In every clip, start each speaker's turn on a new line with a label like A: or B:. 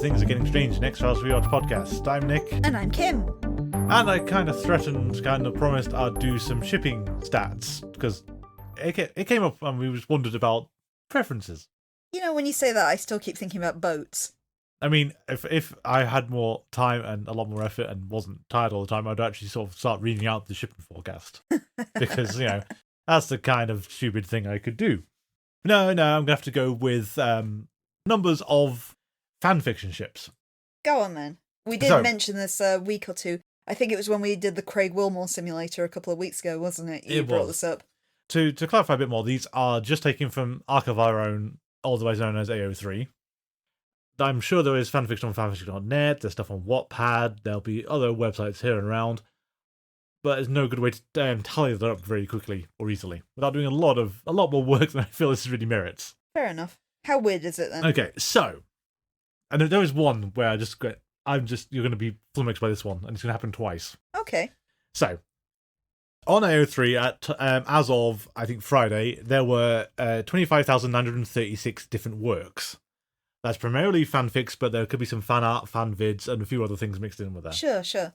A: Things Are Getting Strange in X-Files Rewatch podcast. I'm Nick.
B: And I'm Kim.
A: And I kind of promised I'd do some shipping stats, because it came up and we just wondered about preferences.
B: You know, when you say that, I still keep thinking about boats.
A: I mean, if I had more time and a lot more effort and wasn't tired all the time, I'd actually sort of start reading out the shipping forecast. Because, you know, that's the kind of stupid thing I could do. No, I'm going to have to go with numbers of fanfiction ships.
B: Go on, then. We did mention this a week or two. I think it was when we did the Craig Wilmore simulator a couple of weeks ago, wasn't it? You brought this up.
A: To clarify a bit more, these are just taken from Archive of Our Own, otherwise known as AO3. I'm sure there is fanfiction on fanfiction.net, there's stuff on Wattpad, there'll be other websites here and around, but there's no good way to tally that up very quickly or easily, without doing a lot more work than I feel this really merits.
B: Fair enough. How weird is it then?
A: Okay, so, and there is one where you're going to be flummoxed by this one, and it's going to happen twice.
B: Okay.
A: So, on AO3, as of, I think, Friday, there were 25,936 different works. That's primarily fanfics, but there could be some fan art, fan vids, and a few other things mixed in with that.
B: Sure.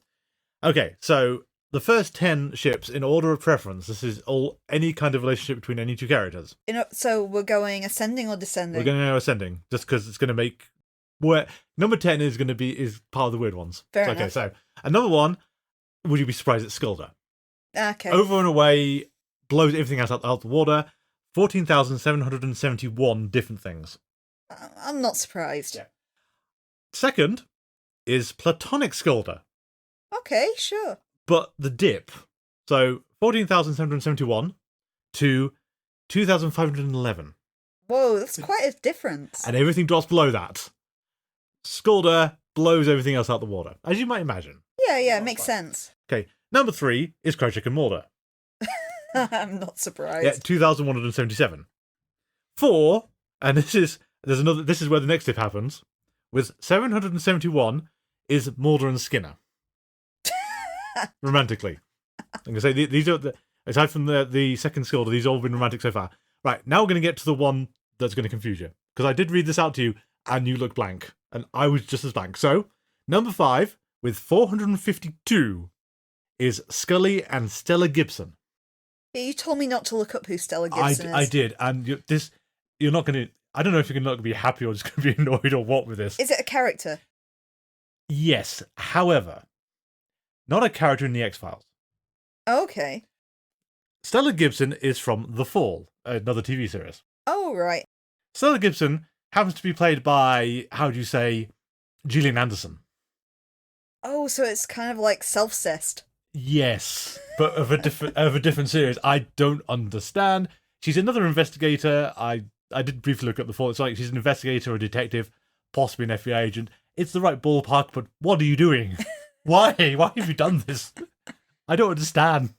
A: Okay, so the first 10 ships, in order of preference, this is any kind of relationship between any two characters.
B: So we're going ascending or descending?
A: We're going to go ascending, just because it's going to make... number 10 is part of the weird ones.
B: Fair enough.
A: Okay, so, and number 1, would you be surprised at Skulder?
B: Okay.
A: Over and away, blows everything else out the water, 14,771 different things.
B: I'm not surprised.
A: Yeah. Second is Platonic Skulder.
B: Okay, sure.
A: But the dip. So 14,771 to 2,511.
B: Whoa, that's quite a difference.
A: And everything drops below that. Skulder blows everything else out the water, as you might imagine.
B: Yeah, it makes sense.
A: Okay, number 3 is Crouching and Mulder.
B: I'm not surprised.
A: Yeah, 2,177. 4, and this is where the next dip happens, with 771 is Mulder and Skinner. Romantically. I'm going to say these are, aside from the second Skulder, these have all been romantic so far. Right, now we're going to get to the one that's going to confuse you. Because I did read this out to you, and you look blank. And I was just as blank. So, number 5, with 452, is Scully and Stella Gibson.
B: You told me not to look up who Stella Gibson is.
A: I did, and you're not going to... I don't know if you're not going to be happy or just going to be annoyed or what with this.
B: Is it a character?
A: Yes, however, not a character in the X-Files.
B: Okay.
A: Stella Gibson is from The Fall, another TV series.
B: Oh, right.
A: Stella Gibson happens to be played by, Gillian Anderson.
B: Oh, so it's kind of like self-cessed.
A: Yes, but of a different series. I don't understand. She's another investigator. I did briefly look up The Fall. It's like she's an investigator or a detective, possibly an FBI agent. It's the right ballpark, but what are you doing? Why? Why have you done this? I don't understand.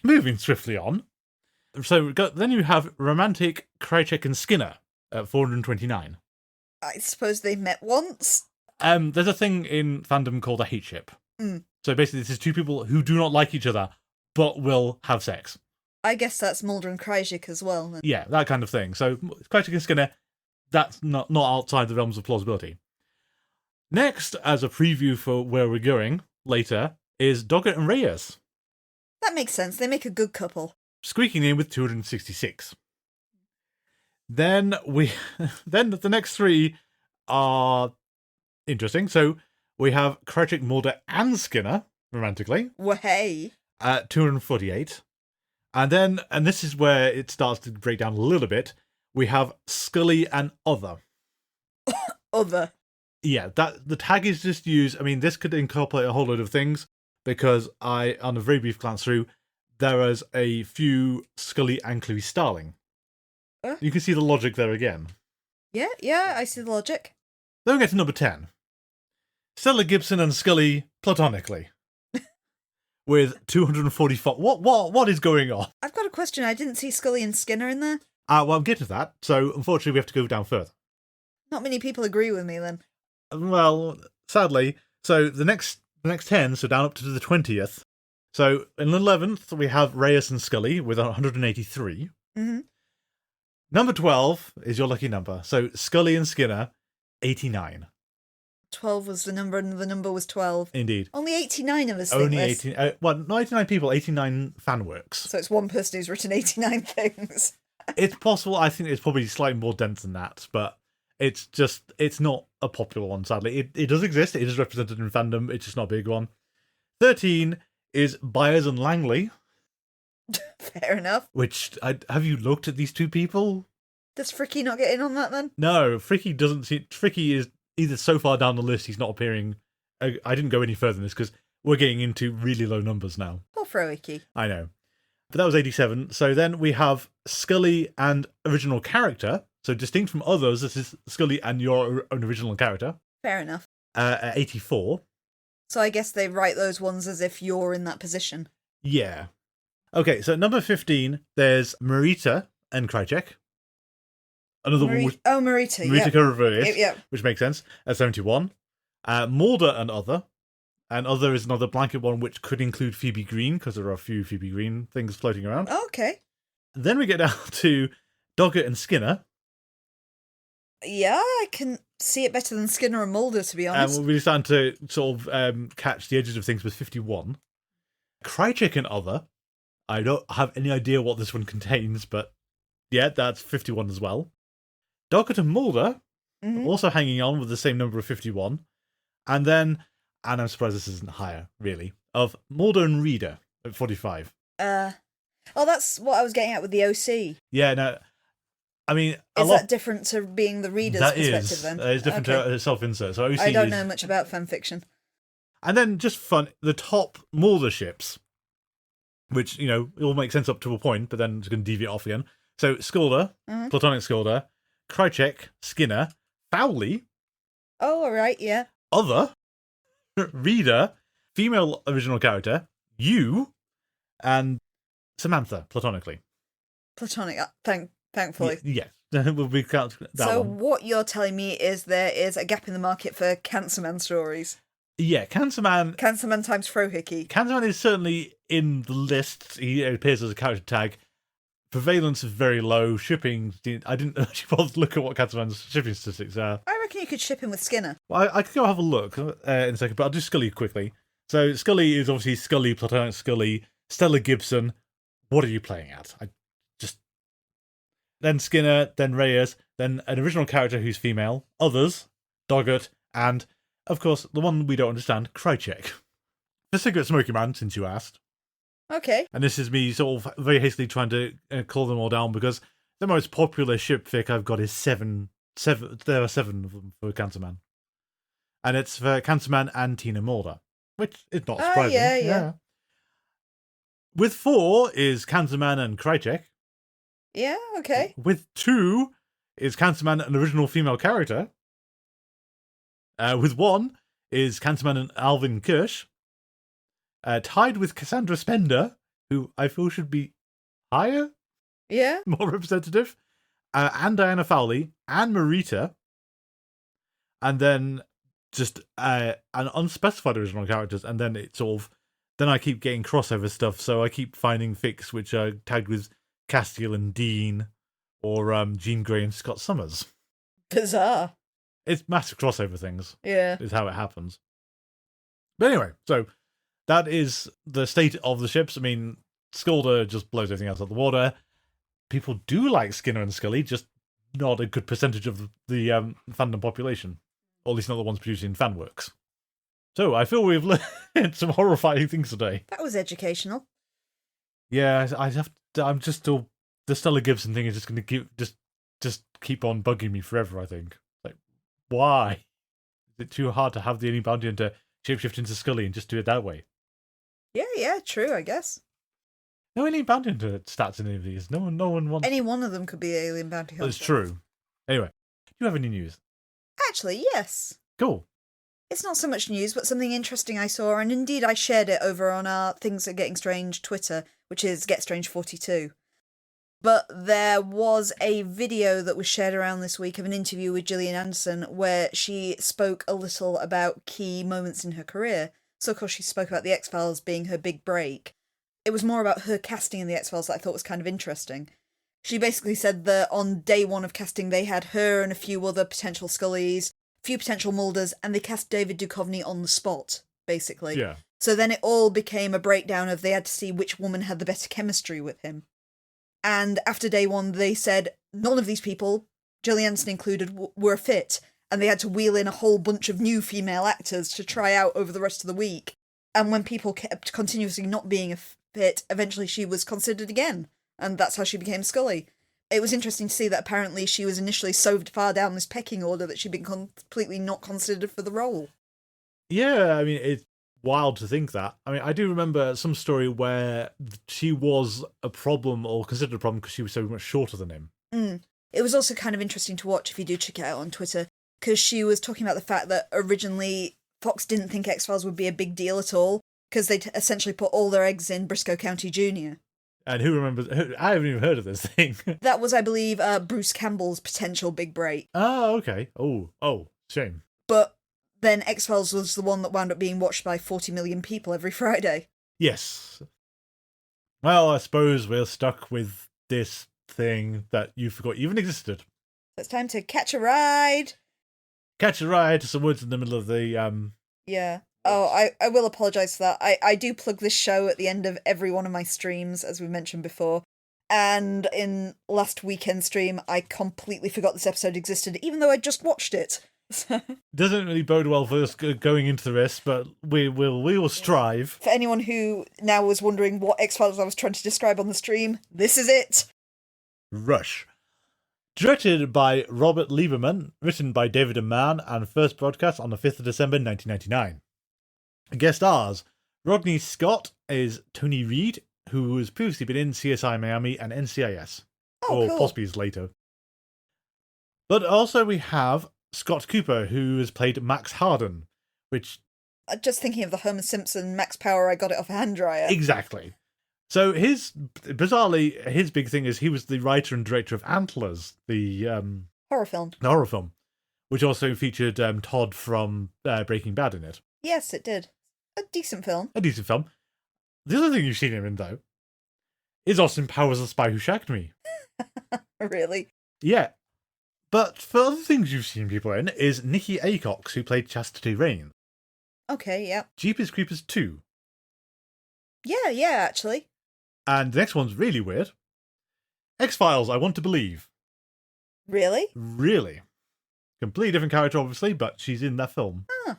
A: Moving swiftly on. So then you have romantic Krychek and Skinner at 429.
B: I suppose they met once?
A: There's a thing in fandom called a hate ship.
B: Mm.
A: So basically this is two people who do not like each other, but will have sex.
B: I guess that's Mulder and Krychek as well. Then.
A: Yeah, that kind of thing. So Krychek and Skinner, that's not outside the realms of plausibility. Next, as a preview for where we're going later, is Doggett and Reyes.
B: That makes sense. They make a good couple.
A: Squeaking in with 266. Then the next 3 are interesting. So we have Krychek, Mulder, and Skinner romantically.
B: Way.
A: At 248. And this is where it starts to break down a little bit, we have Scully and Other.
B: Other.
A: Yeah, the tag is just used. I mean, this could incorporate a whole load of things, because on a very brief glance through, there is a few Scully and Chloe Starling. You can see the logic there again.
B: Yeah, I see the logic.
A: Then we get to number 10. Stella Gibson and Scully platonically. With 244. What is going on?
B: I've got a question. I didn't see Scully and Skinner in there.
A: Well, I'll get to that. So, unfortunately, we have to go down further.
B: Not many people agree with me then.
A: Well, sadly. So, the next 10, so down up to the 20th. So, in the 11th, we have Reyes and Scully with 183.
B: Mm-hmm.
A: Number 12 is your lucky number. So, Scully and Skinner, 89.
B: 12 was the number, and the number was 12.
A: Indeed.
B: Only 89 of us think
A: Only
B: this.
A: 18... not 89 people, 89 fan works.
B: So it's one person who's written 89 things.
A: It's possible. I think it's probably slightly more dense than that, but it's not a popular one, sadly. It does exist. It is represented in fandom. It's just not a big one. 13 is Byers and Langley.
B: Fair enough.
A: Which, have you looked at these two people?
B: Does Fricky not get in on that then?
A: No, Fricky doesn't see... Fricky is either so far down the list he's not appearing. I didn't go any further than this because we're getting into really low numbers now.
B: Poor Froicky.
A: I know. But that was 87. So then we have Scully and original character. So distinct from others, this is Scully and your own original character.
B: Fair enough.
A: At 84.
B: So I guess they write those ones as if you're in that position.
A: Yeah. Okay, so at number 15, there's Marita and Krychek. Another one.
B: Marita.
A: Marita Korovarius,
B: Yep.
A: which makes sense. At 71. Mulder and Other. And Other is another blanket one which could include Phoebe Green, because there are a few Phoebe Green things floating around.
B: Okay.
A: Then we get down to Doggett and Skinner.
B: Yeah, I can see it better than Skinner and Mulder, to be honest.
A: And we're really starting to sort of catch the edges of things with 51. Krychek and Other. I don't have any idea what this one contains, but yeah, that's 51 as well. Doggett and Mulder, also hanging on with the same number of 51. And then, and I'm surprised this isn't higher, really, of Mulder and Reader at 45.
B: That's what I was getting at with the OC.
A: Yeah, no, I mean...
B: Is that different to being the reader's perspective then?
A: It's different to self-insert. So OC
B: I don't know much about fanfiction.
A: And then, just fun, the top Mulder ships, which, it all makes sense up to a point, but then it's going to deviate off again. So, Skulder, Platonic Skulder, Krychek, Skinner, Fowley.
B: Oh, all right, yeah.
A: Other, Reader, female original character, you, and Samantha, platonically.
B: Platonic, thankfully.
A: Yes, we'll be count that
B: So
A: one.
B: what you're telling me is there is a gap in the market for Cancerman stories.
A: Yeah, Cancerman
B: times Frohickey.
A: Cancerman is certainly in the list. He appears as a character tag. Prevalence is very low. Shipping, I didn't actually bother to look at what Cancerman's shipping statistics are.
B: I reckon you could ship him with Skinner.
A: Well, I could go have a look in a second, but I'll do Scully quickly. So Scully is obviously Scully, Platonic Scully, Stella Gibson. What are you playing at? Then Skinner, then Reyes, then an original character who's female, others, Doggett, and, of course, the one we don't understand, Krychek. The cigarette smoking man, since you asked.
B: Okay.
A: And this is me sort of very hastily trying to call them all down because the most popular ship fic I've got is seven. There are 7 of them for Cancerman. And it's for Cancerman and Tina Mulder, which is not surprising.
B: Yeah.
A: With 4 is Cancerman and Krychek.
B: Yeah, okay.
A: With 2 is Cancerman, an original female character. With 1 is Cancerman and Alvin Kirsch. Tied with Cassandra Spender, who I feel should be higher.
B: Yeah.
A: More representative. And Diana Fowley, and Marita. And then just an unspecified original characters. And then it's sort of... Then I keep getting crossover stuff, so I keep finding fics which are tagged with Castiel and Dean, or Jean Grey and Scott Summers.
B: Bizarre.
A: It's massive crossover things.
B: Yeah.
A: Is how it happens. But anyway, so that is the state of the ships. I mean, Skulder just blows everything else out of the water. People do like Skinner and Scully, just not a good percentage of the fandom population. Or at least not the ones producing fan works. So, I feel we've learned some horrifying things today.
B: That was educational.
A: Yeah, I'm just still... The Stella Gibson thing is just going to just keep on bugging me forever, I think. Like, why? Is it too hard to have the Alien Bounty Hunter shapeshift into Scully and just do it that way?
B: Yeah, true, I guess.
A: No Alien Bounty Hunter stats in any of these. No one wants...
B: Any one of them could be Alien Bounty Hunter.
A: That's true. Anyway, do you have any news?
B: Actually, yes.
A: Cool.
B: It's not so much news, but something interesting I saw, and indeed I shared it over on our Things Are Getting Strange Twitter, which is GetStrange42. But there was a video that was shared around this week of an interview with Gillian Anderson where she spoke a little about key moments in her career. So, of course, she spoke about The X-Files being her big break. It was more about her casting in The X-Files that I thought was kind of interesting. She basically said that on day 1 of casting, they had her and a few other potential Scullys. few potential Mulders, and they cast David Duchovny on the spot, basically.
A: Yeah.
B: So then it all became a breakdown of they had to see which woman had the better chemistry with him. And after day one, they said none of these people, Gillian Anderson included, were fit, and they had to wheel in a whole bunch of new female actors to try out over the rest of the week. And when people kept continuously not being fit, eventually she was considered again, and that's how she became Scully. It was interesting to see that apparently she was initially so far down this pecking order that she'd been completely not considered for the role.
A: Yeah, I mean, it's wild to think that. I mean, I do remember some story where she was a problem, or considered a problem, because she was so much shorter than him.
B: It was also kind of interesting to watch if you do check it out on Twitter, because she was talking about the fact that originally Fox didn't think X-Files would be a big deal at all, because they'd essentially put all their eggs in Briscoe County Jr.
A: And who remembers? I haven't even heard of this thing.
B: That was, I believe, Bruce Campbell's potential big break.
A: Oh, okay. Oh, shame.
B: But then X-Files was the one that wound up being watched by 40 million people every Friday.
A: Yes. Well, I suppose we're stuck with this thing that you forgot even existed.
B: It's time to catch a ride.
A: Catch a ride to some woods in the middle of the,
B: Yeah. Oh, I will apologise for that. I do plug this show at the end of every one of my streams, as we mentioned before. And in last weekend's stream, I completely forgot this episode existed, even though I just watched it.
A: Doesn't really bode well for us going into the rest, but we will strive.
B: For anyone who now was wondering what X-Files I was trying to describe on the stream, this is it.
A: Rush. Directed by Robert Lieberman, written by David and Mann, and first broadcast on the 5th of December 1999. Guest stars: Rodney Scott is Tony Reed, who has previously been in CSI Miami and NCIS.
B: Oh,
A: or
B: cool.
A: possibly is later. But also we have Scott Cooper, who has played Max Harden, which...
B: Just thinking of the Homer Simpson Max Power, I got it off a handdryer.
A: Exactly. So bizarrely, his big thing is he was the writer and director of Antlers, the
B: horror film.
A: The horror film, which also featured Todd from Breaking Bad in it.
B: Yes, it did. A decent film.
A: A decent film. The other thing you've seen him in, though, is Austin Powers' The Spy Who Shagged Me.
B: Really?
A: Yeah. But for other things you've seen people in is Nikki Acox, who played Chastity Rain.
B: Okay, yeah.
A: Jeepers Creepers 2.
B: Yeah, actually.
A: And the next one's really weird. X-Files, I Want to Believe.
B: Really?
A: Really. Completely different character, obviously, but she's in that film.
B: Huh.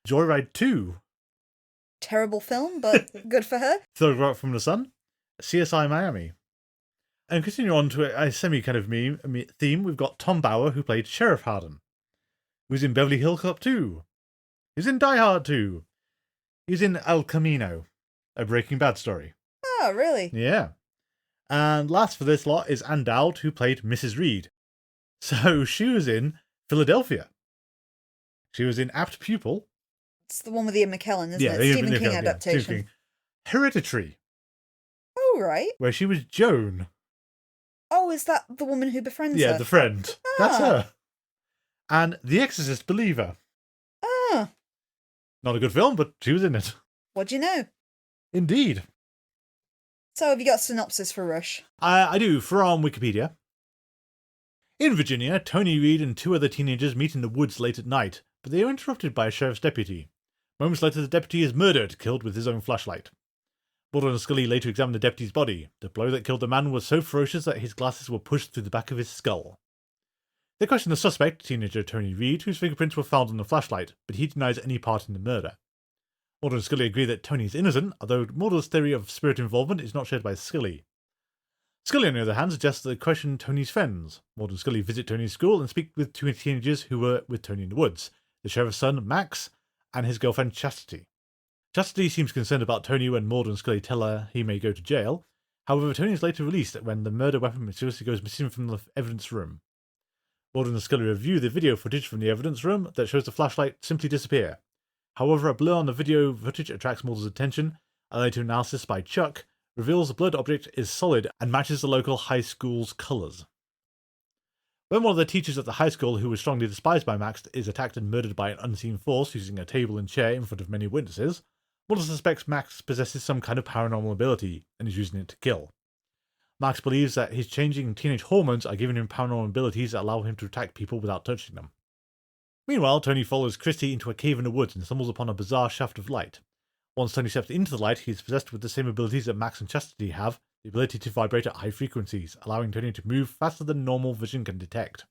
A: Joyride 2.
B: Terrible film, but good for her.
A: Third Rock from the Sun. CSI Miami. And continue on to a semi-kind of theme, we've got Tom Bauer, who played Sheriff Harden. Who's in Beverly Hills Cop 2. He's in Die Hard 2. He's in El Camino, a Breaking Bad story.
B: Oh, really?
A: Yeah. And last for this lot is Ann Dowd, who played Mrs. Reed. So she was in Philadelphia. She was in Apt Pupil.
B: It's the one with Ian McKellen, isn't
A: Yeah,
B: it? Stephen King adaptation.
A: Stephen King. Hereditary,
B: Oh, right.
A: where she was Joan.
B: Oh, is that the woman who befriends her?
A: Yeah, the friend. That's her. And The Exorcist Believer.
B: Ah,
A: Not a good film, but she was in it.
B: what do you know?
A: Indeed.
B: So have you got a synopsis for Rush?
A: I do, from Wikipedia. In Virginia, Tony Reed and two other teenagers meet in the woods late at night, but they are interrupted by a sheriff's deputy. Moments later, the deputy is murdered, killed with his own flashlight. Mulder and Scully later examine the deputy's body. The blow that killed the man was so ferocious that his glasses were pushed through the back of his skull. They question the suspect, teenager Tony Reed, whose fingerprints were found on the flashlight, but he denies any part in the murder. Mulder and Scully agree that Tony is innocent, although Mulder's theory of spirit involvement is not shared by Scully. Scully, on the other hand, suggests that they question Tony's friends. Mulder and Scully visit Tony's school and speak with two teenagers who were with Tony in the woods, the sheriff's son, Max, and his girlfriend, Chastity. Chastity seems concerned about Tony when Mulder and Scully tell her he may go to jail. However, Tony is later released when the murder weapon mysteriously goes missing from the evidence room. Mulder and Scully review the video footage from the evidence room that shows the flashlight simply disappear. However, a blur on the video footage attracts Mulder's attention, and later analysis by Chuck reveals the blood object is solid and matches the local high school's colours. When one of the teachers at the high school, who was strongly despised by Max, is attacked and murdered by an unseen force using a table and chair in front of many witnesses, Mulder suspects Max possesses some kind of paranormal ability and is using it to kill. Max believes that his changing teenage hormones are giving him paranormal abilities that allow him to attack people without touching them. Meanwhile, Tony follows Christie into a cave in the woods and stumbles upon a bizarre shaft of light. Once Tony steps into the light, he is possessed with the same abilities that Max and Chastity have, the ability to vibrate at high frequencies, allowing Tony to move faster than normal vision can detect.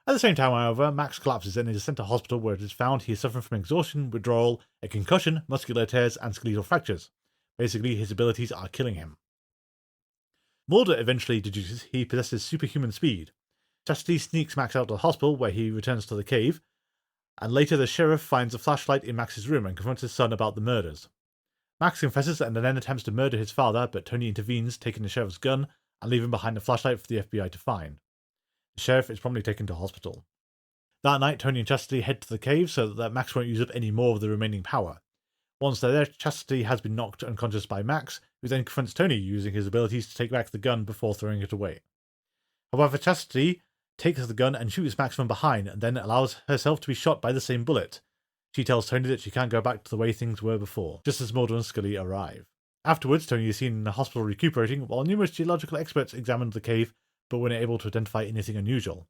A: At the same time, however, Max collapses and is sent to hospital where it is found he is suffering from exhaustion, withdrawal, a concussion, muscular tears, and skeletal fractures. Basically, his abilities are killing him. Mulder eventually deduces he possesses superhuman speed. Chastity sneaks Max out of the hospital where he returns to the cave, and later the sheriff finds a flashlight in Max's room and confronts his son about the murders. Max confesses and then attempts to murder his father, but Tony intervenes, taking the sheriff's gun and leaving behind the flashlight for the FBI to find. The sheriff is promptly taken to hospital. That night, Tony and Chastity head to the cave so that Max won't use up any more of the remaining power. Once they're there, Chastity has been knocked unconscious by Max, who then confronts Tony using his abilities to take back the gun before throwing it away. However, Chastity takes the gun and shoots Max from behind, and then allows herself to be shot by the same bullet. She tells Tony that she can't go back to the way things were before, just as Mulder and Scully arrive. Afterwards, Tony is seen in the hospital recuperating, while numerous geological experts examine the cave, but were not able to identify anything unusual.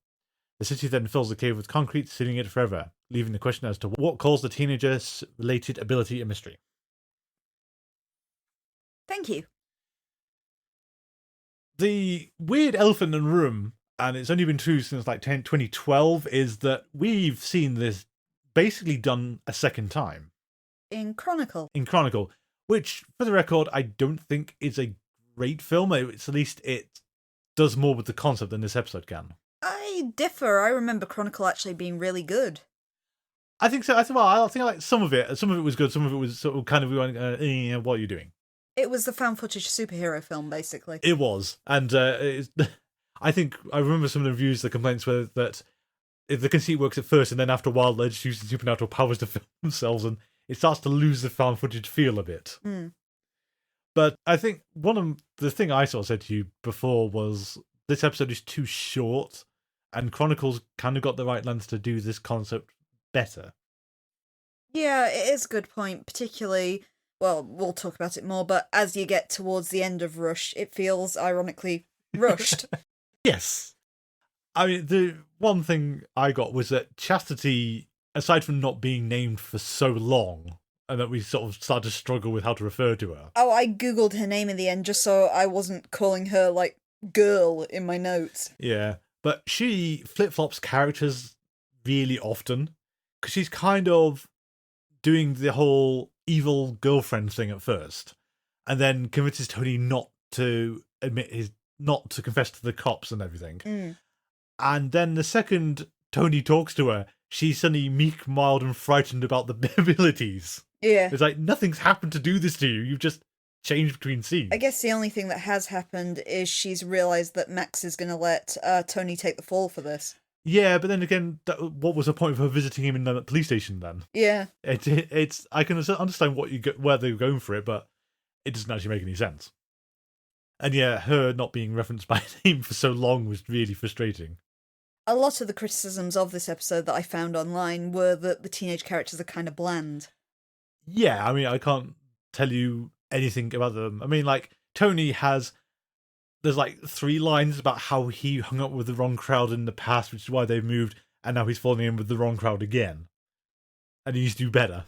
A: The city then fills the cave with concrete, sealing it forever, leaving the question as to what caused the teenager's related ability a mystery.
B: Thank you.
A: The weird elephant in the room, and it's only been true since like 2012, is that we've seen this basically done a second time.
B: In Chronicle.
A: In Chronicle, which, for the record, I don't think is a great film. It's, at least it does more with the concept than this episode can.
B: I differ. I remember Chronicle actually being really good.
A: I think so. I think I like some of it. Some of it was good. Some of it was sort of kind of going, what are you doing?
B: It was the found footage superhero film, basically.
A: It was. And I think I remember some of the reviews, the complaints were that if the conceit works at first and then after a while they're just using supernatural powers to film themselves and it starts to lose the found footage feel a bit.
B: Mm.
A: But I think one of the thing I sort of said to you before was this episode is too short and Chronicles kind of got the right length to do this concept better.
B: Yeah, it is a good point, particularly, well, we'll talk about it more, but as you get towards the end of Rush, it feels ironically rushed.
A: Yes. I mean, the one thing I got was that Chastity, aside from not being named for so long, and that we sort of started to struggle with how to refer to her.
B: Oh, I googled her name in the end just so I wasn't calling her, like, girl in my notes.
A: Yeah, but she flip-flops characters really often, because she's kind of doing the whole evil girlfriend thing at first, and then convinces Tony not to confess to the cops and everything.
B: Mm.
A: And then the second Tony talks to her, she's suddenly meek, mild, and frightened about the abilities.
B: Yeah.
A: It's like, nothing's happened to do this to you. You've just changed between scenes.
B: I guess the only thing that has happened is she's realised that Max is going to let Tony take the fall for this.
A: Yeah, but then again, what was the point of her visiting him in the police station then?
B: Yeah.
A: It's I can understand where they were going for it, but it doesn't actually make any sense. And yeah, her not being referenced by name for so long was really frustrating.
B: A lot of the criticisms of this episode that I found online were that the teenage characters are kind of bland.
A: Yeah, I mean, I can't tell you anything about them. I mean, like, Tony there's like 3 lines about how he hung up with the wrong crowd in the past, which is why they've moved, and now he's falling in with the wrong crowd again. And he needs to do better.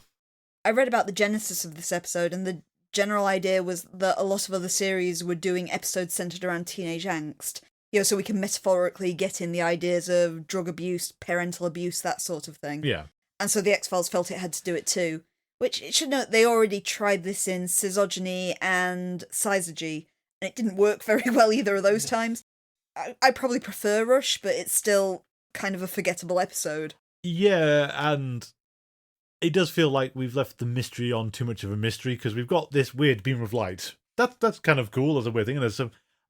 B: I read about the genesis of this episode, and the general idea was that a lot of other series were doing episodes centered around teenage angst. So we can metaphorically get in the ideas of drug abuse, parental abuse, that sort of thing.
A: Yeah.
B: And so the X-Files felt it had to do it too. Which, it should note, they already tried this in Schizogyny and Syzygy, and it didn't work very well either of those times. I probably prefer Rush, but it's still kind of a forgettable episode.
A: Yeah, and it does feel like we've left the mystery on too much of a mystery, because we've got this weird beam of light. That's kind of cool as a weird thing, and there's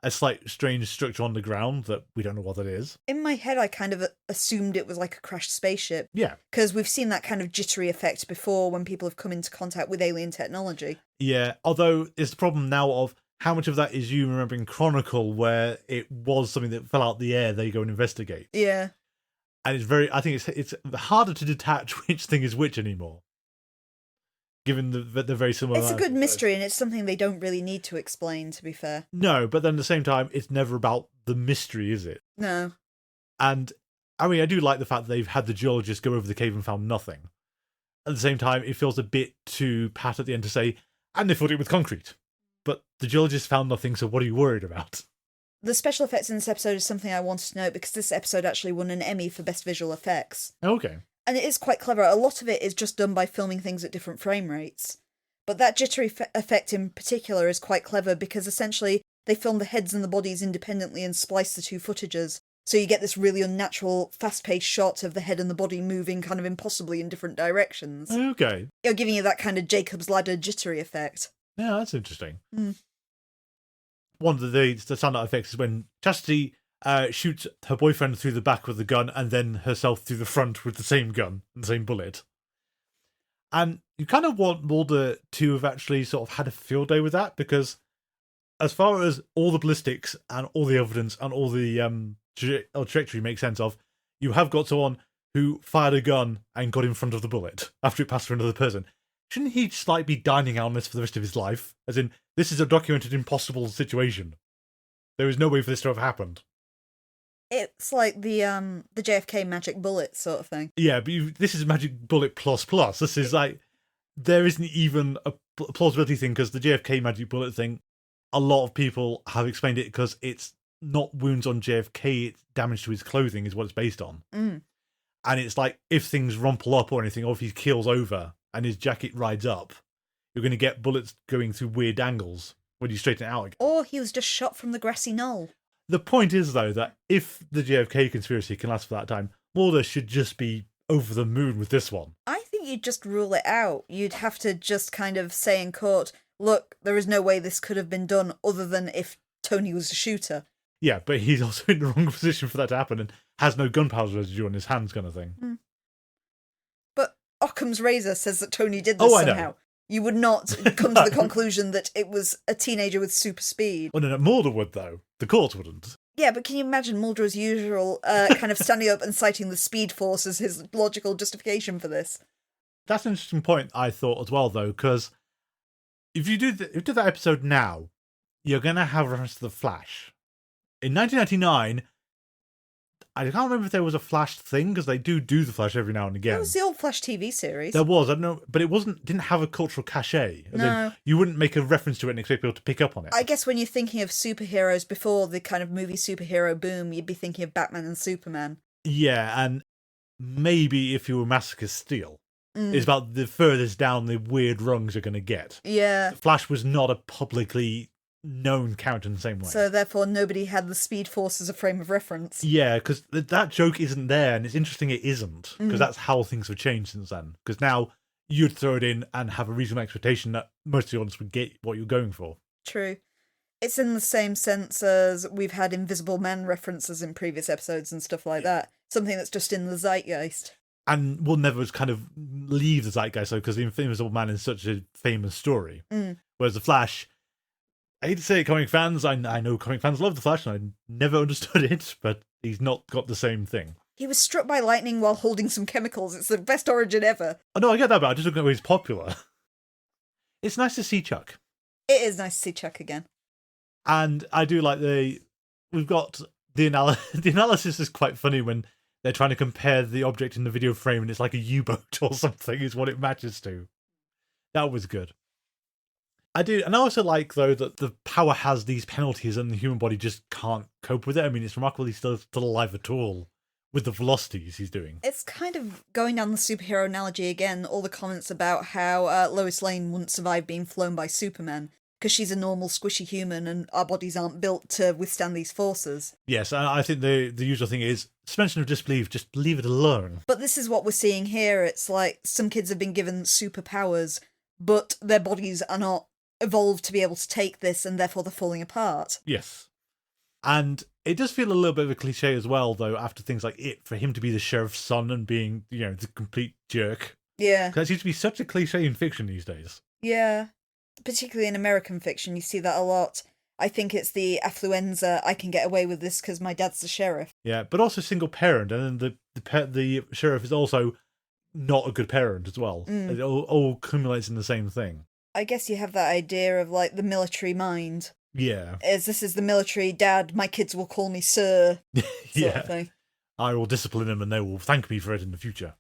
A: a slight strange structure on the ground that we don't know what it is.
B: In my head, I kind of assumed it was like a crashed spaceship.
A: Yeah.
B: Because we've seen that kind of jittery effect before when people have come into contact with alien technology. Yeah.
A: Although it's the problem now of how much of that is you remembering Chronicle, where it was something that fell out the air, they go and investigate.
B: Yeah.
A: And I think it's harder to detach which thing is which anymore. Given the very similar...
B: It's a good mystery, and it's something they don't really need to explain, to be fair.
A: No, but then at the same time, it's never about the mystery, is it?
B: No.
A: And I mean, I do like the fact that they've had the geologist go over the cave and found nothing. At the same time, it feels a bit too pat at the end to say, and they filled it with concrete. But the geologist found nothing, so what are you worried about?
B: The special effects in this episode is something I wanted to note because this episode actually won an Emmy for Best Visual Effects.
A: Okay.
B: And it is quite clever. A lot of it is just done by filming things at different frame rates. But that jittery effect in particular is quite clever because essentially they film the heads and the bodies independently and splice the two footages. So you get this really unnatural, fast-paced shot of the head and the body moving kind of impossibly in different directions.
A: Okay.
B: You're giving you that kind of Jacob's Ladder jittery effect.
A: Yeah, that's interesting.
B: Mm.
A: One of the standout effects is when Chastity shoots her boyfriend through the back with the gun and then herself through the front with the same gun and the same bullet. And you kind of want Mulder to have actually sort of had a field day with that, because as far as all the ballistics and all the evidence and all the trajectory makes sense of, you have got someone who fired a gun and got in front of the bullet after it passed through another person. Shouldn't he just like be dining out on this for the rest of his life? As in, this is a documented impossible situation. There is no way for this to have happened.
B: It's like the JFK magic bullet sort of thing.
A: Yeah, but this is magic bullet plus plus. This is like, there isn't even a plausibility thing, because the JFK magic bullet thing, a lot of people have explained it because it's not wounds on JFK, it's damage to his clothing is what it's based on.
B: Mm.
A: And it's like, if things rumple up or anything, or if he keels over and his jacket rides up, you're going to get bullets going through weird angles when you straighten it out again.
B: Or he was just shot from the grassy knoll.
A: The point is, though, that if the JFK conspiracy can last for that time, Mulder should just be over the moon with this one.
B: I think you'd just rule it out. You'd have to just kind of say in court, look, there is no way this could have been done other than if Tony was a shooter.
A: Yeah, but he's also in the wrong position for that to happen and has no gunpowder residue on his hands, kind of thing.
B: Mm. But Occam's razor says that Tony did this somehow.
A: Know.
B: You would not come to the conclusion that it was a teenager with super speed.
A: Oh, no, Mulder would, though. The court wouldn't.
B: Yeah, but can you imagine Mulder as usual kind of standing up and citing the speed force as his logical justification for this?
A: That's an interesting point, I thought, as well, though, because if you do that episode now, you're going to have reference to The Flash. In 1999, I can't remember if there was a Flash thing, because they do The Flash every now and again.
B: That was the old Flash TV series.
A: There was, I don't know, but it didn't have a cultural cachet.
B: No.
A: You wouldn't make a reference to it and expect people to pick up on it.
B: I guess when you're thinking of superheroes before the kind of movie superhero boom, you'd be thinking of Batman and Superman.
A: Yeah, and maybe if you were Massacre Steel. It's about the furthest down the weird rungs you're going to get.
B: Yeah.
A: Flash was not a publicly known character in the same way.
B: So therefore nobody had the Speed Force as a frame of reference.
A: Yeah, because that joke isn't there, and it's interesting it isn't, because that's how things have changed since then. Because now you'd throw it in and have a reasonable expectation that most of the audience would get what you're going for.
B: True. It's in the same sense as we've had Invisible Man references in previous episodes and stuff like that. Something that's just in the zeitgeist.
A: And will never kind of leave the zeitgeist, though, because the Invisible Man is such a famous story. Whereas The Flash, I hate to say it, comic fans, I know comic fans love The Flash, and I never understood it, but he's not got the same thing.
B: He was struck by lightning while holding some chemicals. It's the best origin ever.
A: Oh, no, I get that, but I just look at where he's popular. It's nice to see Chuck.
B: It is nice to see Chuck again.
A: And I do like we've got the analysis is quite funny when they're trying to compare the object in the video frame and it's like a U-boat or something is what it matches to. That was good. I do, and I also like, though, that the power has these penalties and the human body just can't cope with it. I mean, it's remarkable he's still alive at all with the velocities he's doing.
B: It's kind of going down the superhero analogy again, all the comments about how Lois Lane wouldn't survive being flown by Superman because she's a normal squishy human and our bodies aren't built to withstand these forces.
A: Yes, I think the usual thing is suspension of disbelief, just leave it alone.
B: But this is what we're seeing here. It's like some kids have been given superpowers, but their bodies are not evolved to be able to take this, and therefore they're falling apart.
A: Yes. And it does feel a little bit of a cliche as well, though, after things like it, for him to be the sheriff's son and being, the complete jerk.
B: Yeah.
A: Because that seems to be such a cliche in fiction these days.
B: Yeah. Particularly in American fiction, you see that a lot. I think it's the affluenza, I can get away with this because my dad's the sheriff.
A: Yeah, but also single parent, and then the sheriff is also not a good parent as well. It all accumulates in the same thing.
B: I guess you have that idea of, like, the military mind.
A: Yeah.
B: This is the military, Dad, my kids will call me sir, sort of thing.
A: I will discipline them and they will thank me for it in the future.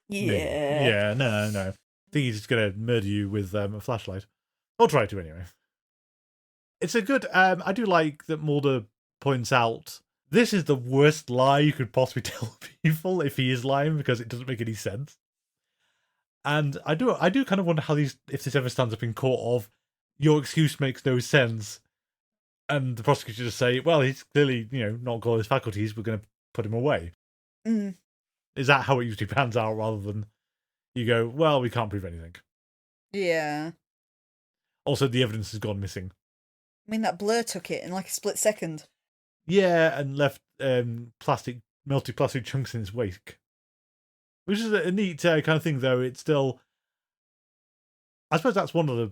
B: Yeah.
A: Yeah, no. I think he's just going to murder you with a flashlight. Or try to, anyway. It's a good... I do like that Mulder points out, this is the worst lie you could possibly tell people if he is lying, because it doesn't make any sense. And I do kind of wonder if this ever stands up in court of, your excuse makes no sense, and the prosecutor just say, well, he's clearly, not got his faculties, we're going to put him away.
B: Mm.
A: Is that how it usually pans out, rather than you go, well, we can't prove anything?
B: Yeah.
A: Also, the evidence has gone missing.
B: I mean, that blur took it in like a split second.
A: Yeah, and left melted plastic chunks in its wake. Which is a neat kind of thing, though. It's still... I suppose that's one of the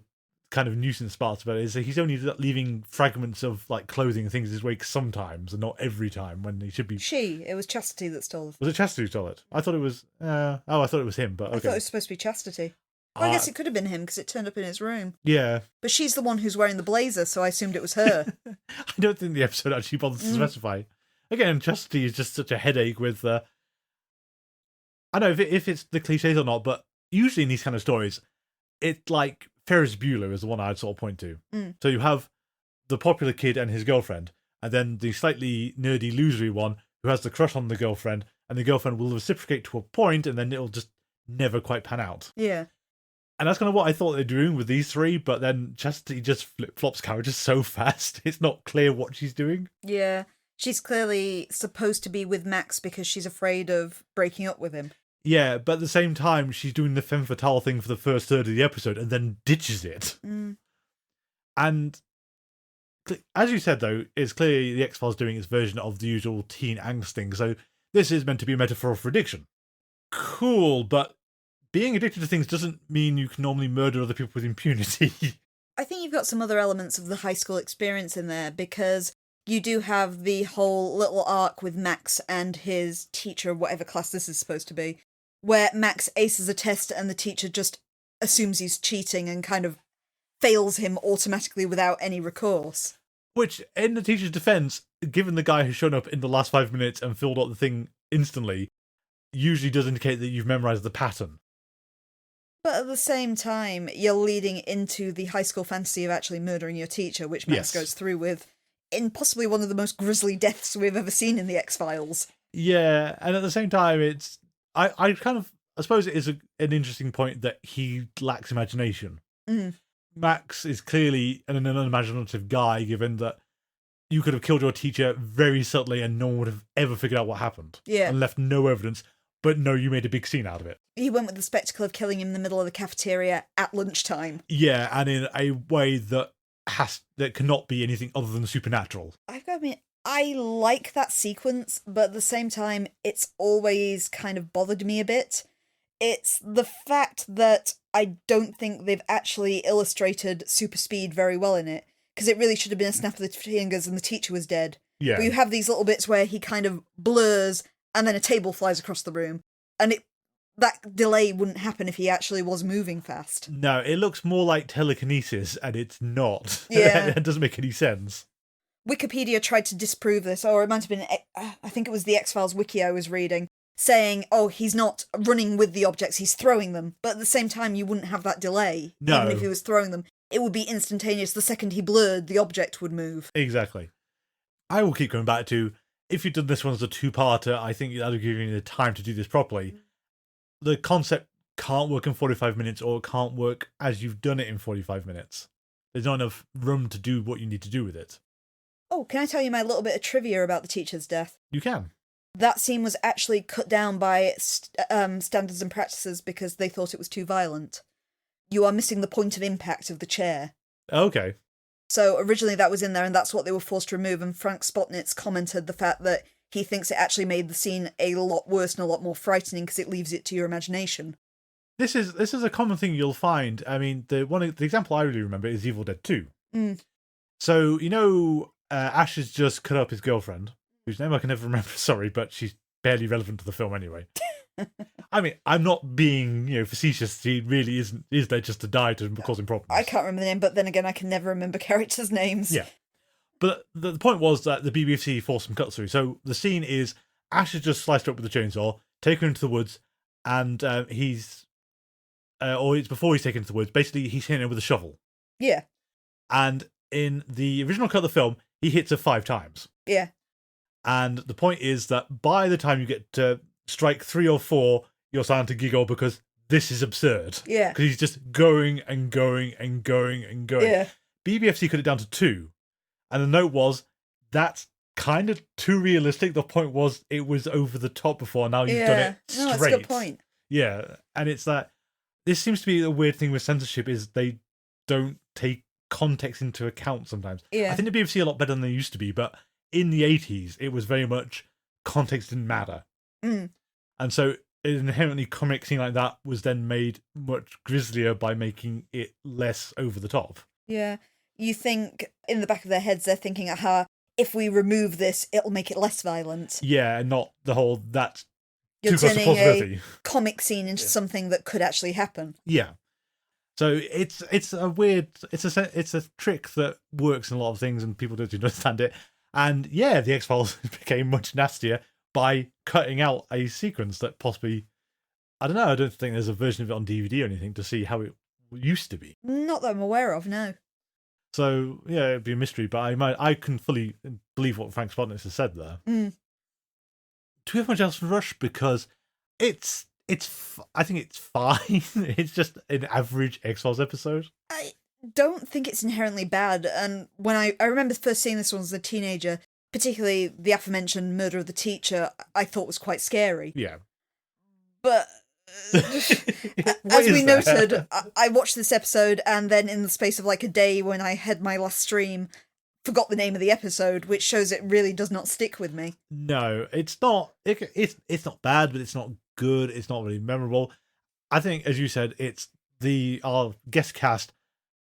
A: kind of nuisance parts about it, is that he's only leaving fragments of like clothing and things in his wake sometimes, and not every time, when he should be...
B: It was Chastity that stole it.
A: Was it Chastity who stole it? I thought it was... I thought it was him, but okay.
B: I thought it was supposed to be Chastity. Well, I guess it could have been him, because it turned up in his room.
A: Yeah.
B: But she's the one who's wearing the blazer, so I assumed it was her.
A: I don't think the episode actually bothers to specify. Again, Chastity is just such a headache with... I don't know if it's the cliches or not, but usually in these kind of stories, it's like Ferris Bueller is the one I'd sort of point to.
B: Mm.
A: So you have the popular kid and his girlfriend, and then the slightly nerdy, losery one who has the crush on the girlfriend, and the girlfriend will reciprocate to a point, and then it'll just never quite pan out.
B: Yeah.
A: And that's kind of what I thought they were doing with these three, but then Chastity just flip-flops characters so fast, it's not clear what she's doing.
B: Yeah. She's clearly supposed to be with Max because she's afraid of breaking up with him.
A: Yeah, but at the same time, she's doing the femme fatale thing for the first third of the episode and then ditches it.
B: Mm.
A: And as you said, though, it's clearly the X-Files doing its version of the usual teen angst thing. So this is meant to be a metaphor for addiction. Cool, but being addicted to things doesn't mean you can normally murder other people with impunity.
B: I think you've got some other elements of the high school experience in there, because you do have the whole little arc with Max and his teacher, whatever class this is supposed to be, where Max aces a test and the teacher just assumes he's cheating and kind of fails him automatically without any recourse.
A: Which, in the teacher's defense, given the guy who's shown up in the last 5 minutes and filled out the thing instantly, usually does indicate that you've memorized the pattern.
B: But at the same time, you're leading into the high school fantasy of actually murdering your teacher, which Max goes through with, in possibly one of the most grisly deaths we've ever seen in the X-Files.
A: Yeah, and at the same time, it's... I suppose it is an interesting point that he lacks imagination.
B: Mm.
A: Max is clearly an unimaginative guy, given that you could have killed your teacher very subtly and no one would have ever figured out what happened.
B: Yeah.
A: And left no evidence, but no, you made a big scene out of it.
B: He went with the spectacle of killing him in the middle of the cafeteria at lunchtime.
A: Yeah, and in a way that cannot be anything other than supernatural.
B: I've got to admit, I like that sequence, but at the same time, it's always kind of bothered me a bit. It's the fact that I don't think they've actually illustrated super speed very well in it, because it really should have been a snap of the fingers and the teacher was dead.
A: Yeah.
B: But you have these little bits where he kind of blurs and then a table flies across the room, and that delay wouldn't happen if he actually was moving fast.
A: No, it looks more like telekinesis, and it's not.
B: Yeah.
A: It doesn't make any sense.
B: Wikipedia tried to disprove this, or it might have been, I think it was the X-Files wiki I was reading, saying, oh, he's not running with the objects, he's throwing them. But at the same time, you wouldn't have that delay.
A: No.
B: Even if he was throwing them. It would be instantaneous. The second he blurred, the object would move.
A: Exactly. I will keep going back to, if you'd done this one as a two-parter, I think that would give you the time to do this properly. The concept can't work in 45 minutes, or it can't work as you've done it in 45 minutes. There's not enough room to do what you need to do with it.
B: Oh, can I tell you my little bit of trivia about the teacher's death?
A: You can.
B: That scene was actually cut down by standards and practices because they thought it was too violent. You are missing the point of impact of the chair.
A: Okay.
B: So originally that was in there, and that's what they were forced to remove, and Frank Spotnitz commented the fact that he thinks it actually made the scene a lot worse and a lot more frightening because it leaves it to your imagination.
A: This is a common thing you'll find. I mean, the example I really remember is Evil Dead 2.
B: Mm.
A: So, Ash has just cut up his girlfriend, whose name I can never remember, sorry, but she's barely relevant to the film anyway. I mean, I'm not being, facetious. She really is there just to die to cause him problems.
B: I can't remember the name, but then again, I can never remember characters' names.
A: Yeah. But the point was that the BBC forced some cuts through. So the scene is Ash is just sliced up with a chainsaw, taken her into the woods, and or it's before he's taken into the woods, basically he's hitting her with a shovel.
B: Yeah.
A: And in the original cut of the film, he hits her 5 times.
B: Yeah.
A: And the point is that by the time you get to strike 3 or 4, you're starting to giggle because this is absurd.
B: Yeah.
A: Because he's just going and going and going and going.
B: Yeah.
A: BBFC cut it down to 2. And the note was, that's kind of too realistic. The point was, it was over the top before. Now you've done it straight.
B: No, that's a good point.
A: Yeah. And it's that, this seems to be a weird thing with censorship, is they don't take context into account sometimes.
B: Yeah.
A: I think the BBC are a lot better than they used to be, but in the 80s, it was very much context didn't matter.
B: Mm.
A: And so an inherently comic scene like that was then made much grislier by making it less over the top.
B: Yeah. You think in the back of their heads, they're thinking, aha, if we remove this, it'll make it less violent.
A: Yeah, and not the whole, that's
B: You're
A: too close to
B: turning
A: possibility.
B: a comic scene into something that could actually happen.
A: Yeah. So it's a weird, it's a trick that works in a lot of things and people don't understand it. And yeah, the X-Files became much nastier by cutting out a sequence that possibly, I don't know, I don't think there's a version of it on DVD or anything to see how it used to be.
B: Not that I'm aware of, no.
A: So yeah, it'd be a mystery, but I can fully believe what Frank Spotnitz has said there.
B: Mm.
A: Do we have much else for Rush? Because I think it's fine. It's just an average X-Files episode.
B: I don't think it's inherently bad. And when I remember first seeing this one as a teenager, particularly the aforementioned murder of the teacher, I thought was quite scary.
A: Yeah.
B: But as we noted, I watched this episode and then in the space of like a day when I had my last stream, forgot the name of the episode, which shows it really does not stick with me.
A: No, it's not. It's not bad, but it's not good. It's not really memorable. I think, as you said, it's our guest cast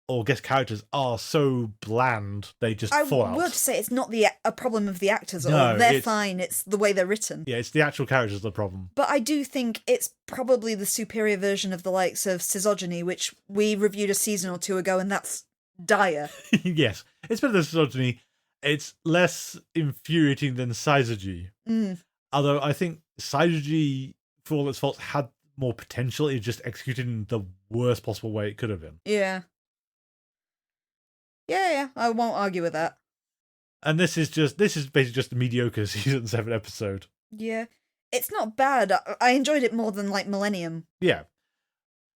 A: or guest characters are so bland they just fall out.
B: I would say it's not a problem of the actors at
A: No,
B: all. They're fine. It's the way they're written.
A: Yeah, it's the actual characters the problem.
B: But I do think it's probably the superior version of the likes of Scisogeny, which we reviewed a season or 2 ago, and that's dire.
A: Yes, it's better than Scisogeny. It's less infuriating than Syzygy.
B: Mm.
A: Although I think Syzygy, for all its faults, had more potential. It just executed in the worst possible way it could have been.
B: Yeah. Yeah, I won't argue with that.
A: And this is basically just a mediocre season 7 episode.
B: Yeah. It's not bad. I enjoyed it more than like Millennium.
A: Yeah.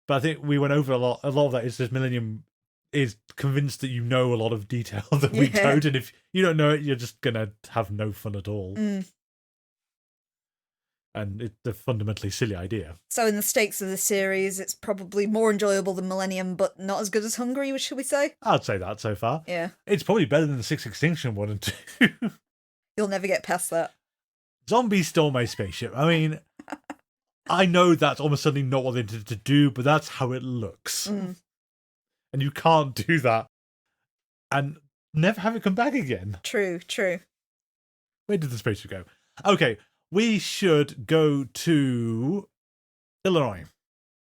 A: But I think we went over a lot of that is just Millennium is convinced that you know a lot of detail that we don't, and if you don't know it, you're just gonna have no fun at all.
B: Mm.
A: And it's a fundamentally silly idea.
B: So in the stakes of the series, it's probably more enjoyable than Millennium, but not as good as Hungry, should we say?
A: I'd say that so far.
B: Yeah.
A: It's probably better than the Six Extinction 1 and 2.
B: You'll never get past that.
A: Zombies stole my spaceship. I mean, I know that's almost certainly not what they intended to do, but that's how it looks.
B: Mm.
A: And you can't do that and never have it come back again.
B: True.
A: Where did the spaceship go? Okay, we should go to Illinois.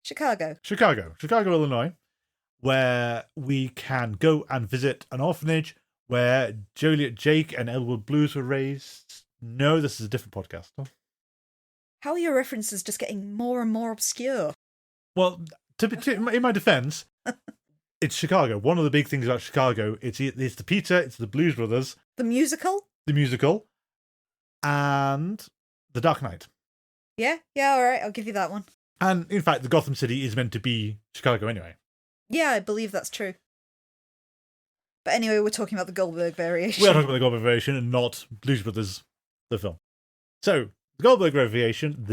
B: Chicago,
A: Illinois, where we can go and visit an orphanage where Joliet Jake and Elwood Blues were raised. No, this is a different podcast.
B: How are your references just getting more and more obscure?
A: Well, in my defense, it's Chicago. One of the big things about Chicago, it's the pizza, it's the Blues Brothers.
B: The musical,
A: and The Dark Knight.
B: Yeah, all right, I'll give you that one.
A: And in fact, the Gotham City is meant to be Chicago anyway.
B: Yeah, I believe that's true. But anyway, we're talking about the Goldberg variation.
A: We are talking about the Goldberg variation and not Blues Brothers, the film. So, the Goldberg variation,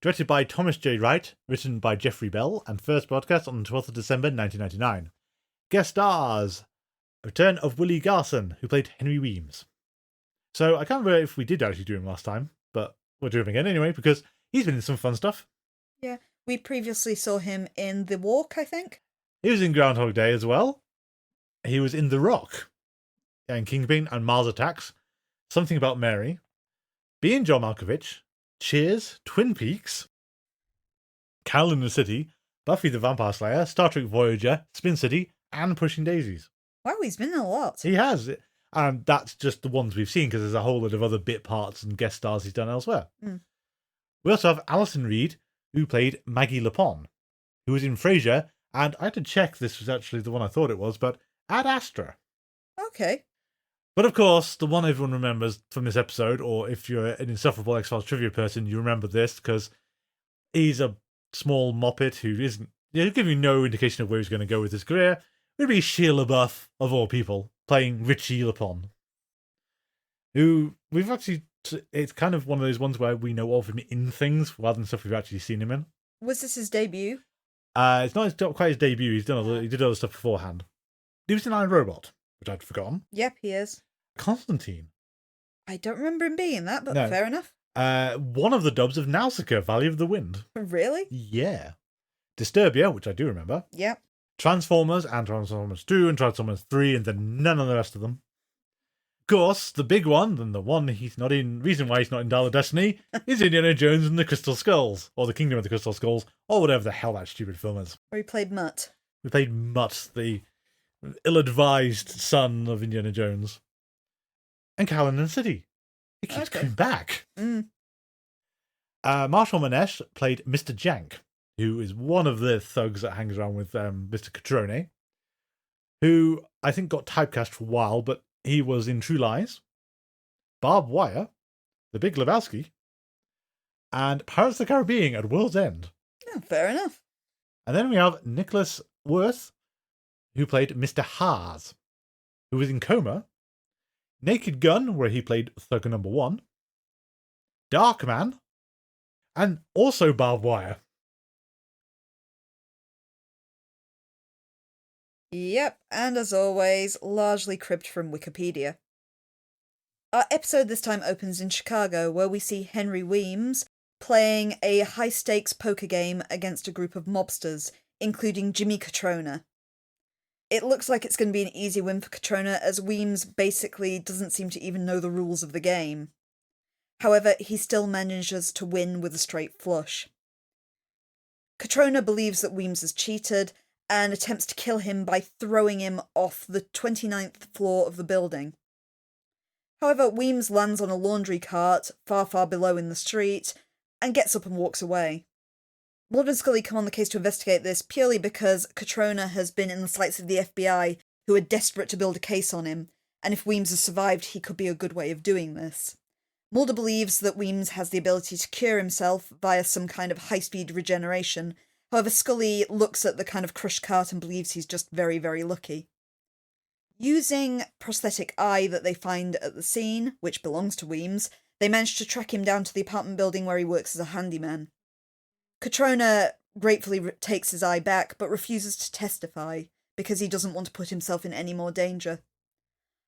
A: directed by Thomas J. Wright, written by Jeffrey Bell, and first broadcast on the 12th of December 1999. Guest stars, return of Willie Garson, who played Henry Weems. So I can't remember if we did actually do him last time, but we'll do him again anyway, because he's been in some fun stuff.
B: Yeah, we previously saw him in The Walk, I think.
A: He was in Groundhog Day as well. He was in The Rock, and Kingpin and Mars Attacks, Something About Mary, Being John Malkovich, Cheers, Twin Peaks, Carol in the City, Buffy the Vampire Slayer, Star Trek Voyager, Spin City, and Pushing Daisies.
B: Wow, he's been in a lot.
A: He has. And that's just the ones we've seen, because there's a whole lot of other bit parts and guest stars he's done elsewhere.
B: Mm.
A: We also have Alison Reed, who played Maggie Lepon, who was in Frasier, and I had to check this was actually the one I thought it was, but Ad Astra.
B: Okay.
A: But of course, the one everyone remembers from this episode, or if you're an insufferable X-Files trivia person, you remember this, because he's a small moppet who isn't, he'll give you no indication of where he's going to go with his career. Would be Shia LaBeouf, of all people, playing Richie Lepon, who we've actually, it's kind of one of those ones where we know of him in things rather than stuff we've actually seen him in.
B: Was this his debut?
A: It's not quite his debut. He did other stuff beforehand. He was in I, Robot, which I'd forgotten.
B: Yep, he is.
A: Constantine.
B: I don't remember him being in that, but
A: No.
B: fair enough.
A: One of the dubs of Nausicaa, Valley of the Wind.
B: Really?
A: Yeah. Disturbia, which I do remember.
B: Yep.
A: Transformers, and Transformers 2, and Transformers 3, and then none of the rest of them. Of course, the big one, and the one he's not in, reason why he's not in Dial of Destiny, is Indiana Jones and the Crystal Skulls, or the Kingdom of the Crystal Skulls, or whatever the hell that stupid film is.
B: Where he played Mutt.
A: We played Mutt, the ill-advised son of Indiana Jones. And Callanan City. He keeps coming back.
B: Mm.
A: Marshall Manesh played Mr. Jank, who is one of the thugs that hangs around with Mr. Catrone, who I think got typecast for a while, but he was in True Lies, Barbed Wire, The Big Lebowski, and Pirates of the Caribbean at World's End.
B: Oh, fair enough.
A: And then we have Nicholas Worth, who played Mr. Haas, who was in Coma, Naked Gun, where he played Thug Number 1, Darkman, and also Barbed Wire.
B: Yep, and as always, largely cribbed from Wikipedia. Our episode this time opens in Chicago, where we see Henry Weems playing a high-stakes poker game against a group of mobsters, including Jimmy Catrona. It looks like it's going to be an easy win for Catrona, as Weems basically doesn't seem to even know the rules of the game. However, he still manages to win with a straight flush. Catrona believes that Weems has cheated, and attempts to kill him by throwing him off the 29th floor of the building. However, Weems lands on a laundry cart far, far below in the street, and gets up and walks away. Mulder and Scully come on the case to investigate this purely because Catrona has been in the sights of the FBI, who are desperate to build a case on him, and if Weems has survived, he could be a good way of doing this. Mulder believes that Weems has the ability to cure himself via some kind of high-speed regeneration. However, Scully looks at the kind of crushed cart and believes he's just very, very lucky. Using prosthetic eye that they find at the scene, which belongs to Weems, they manage to track him down to the apartment building where he works as a handyman. Catrona gratefully takes his eye back, but refuses to testify, because he doesn't want to put himself in any more danger.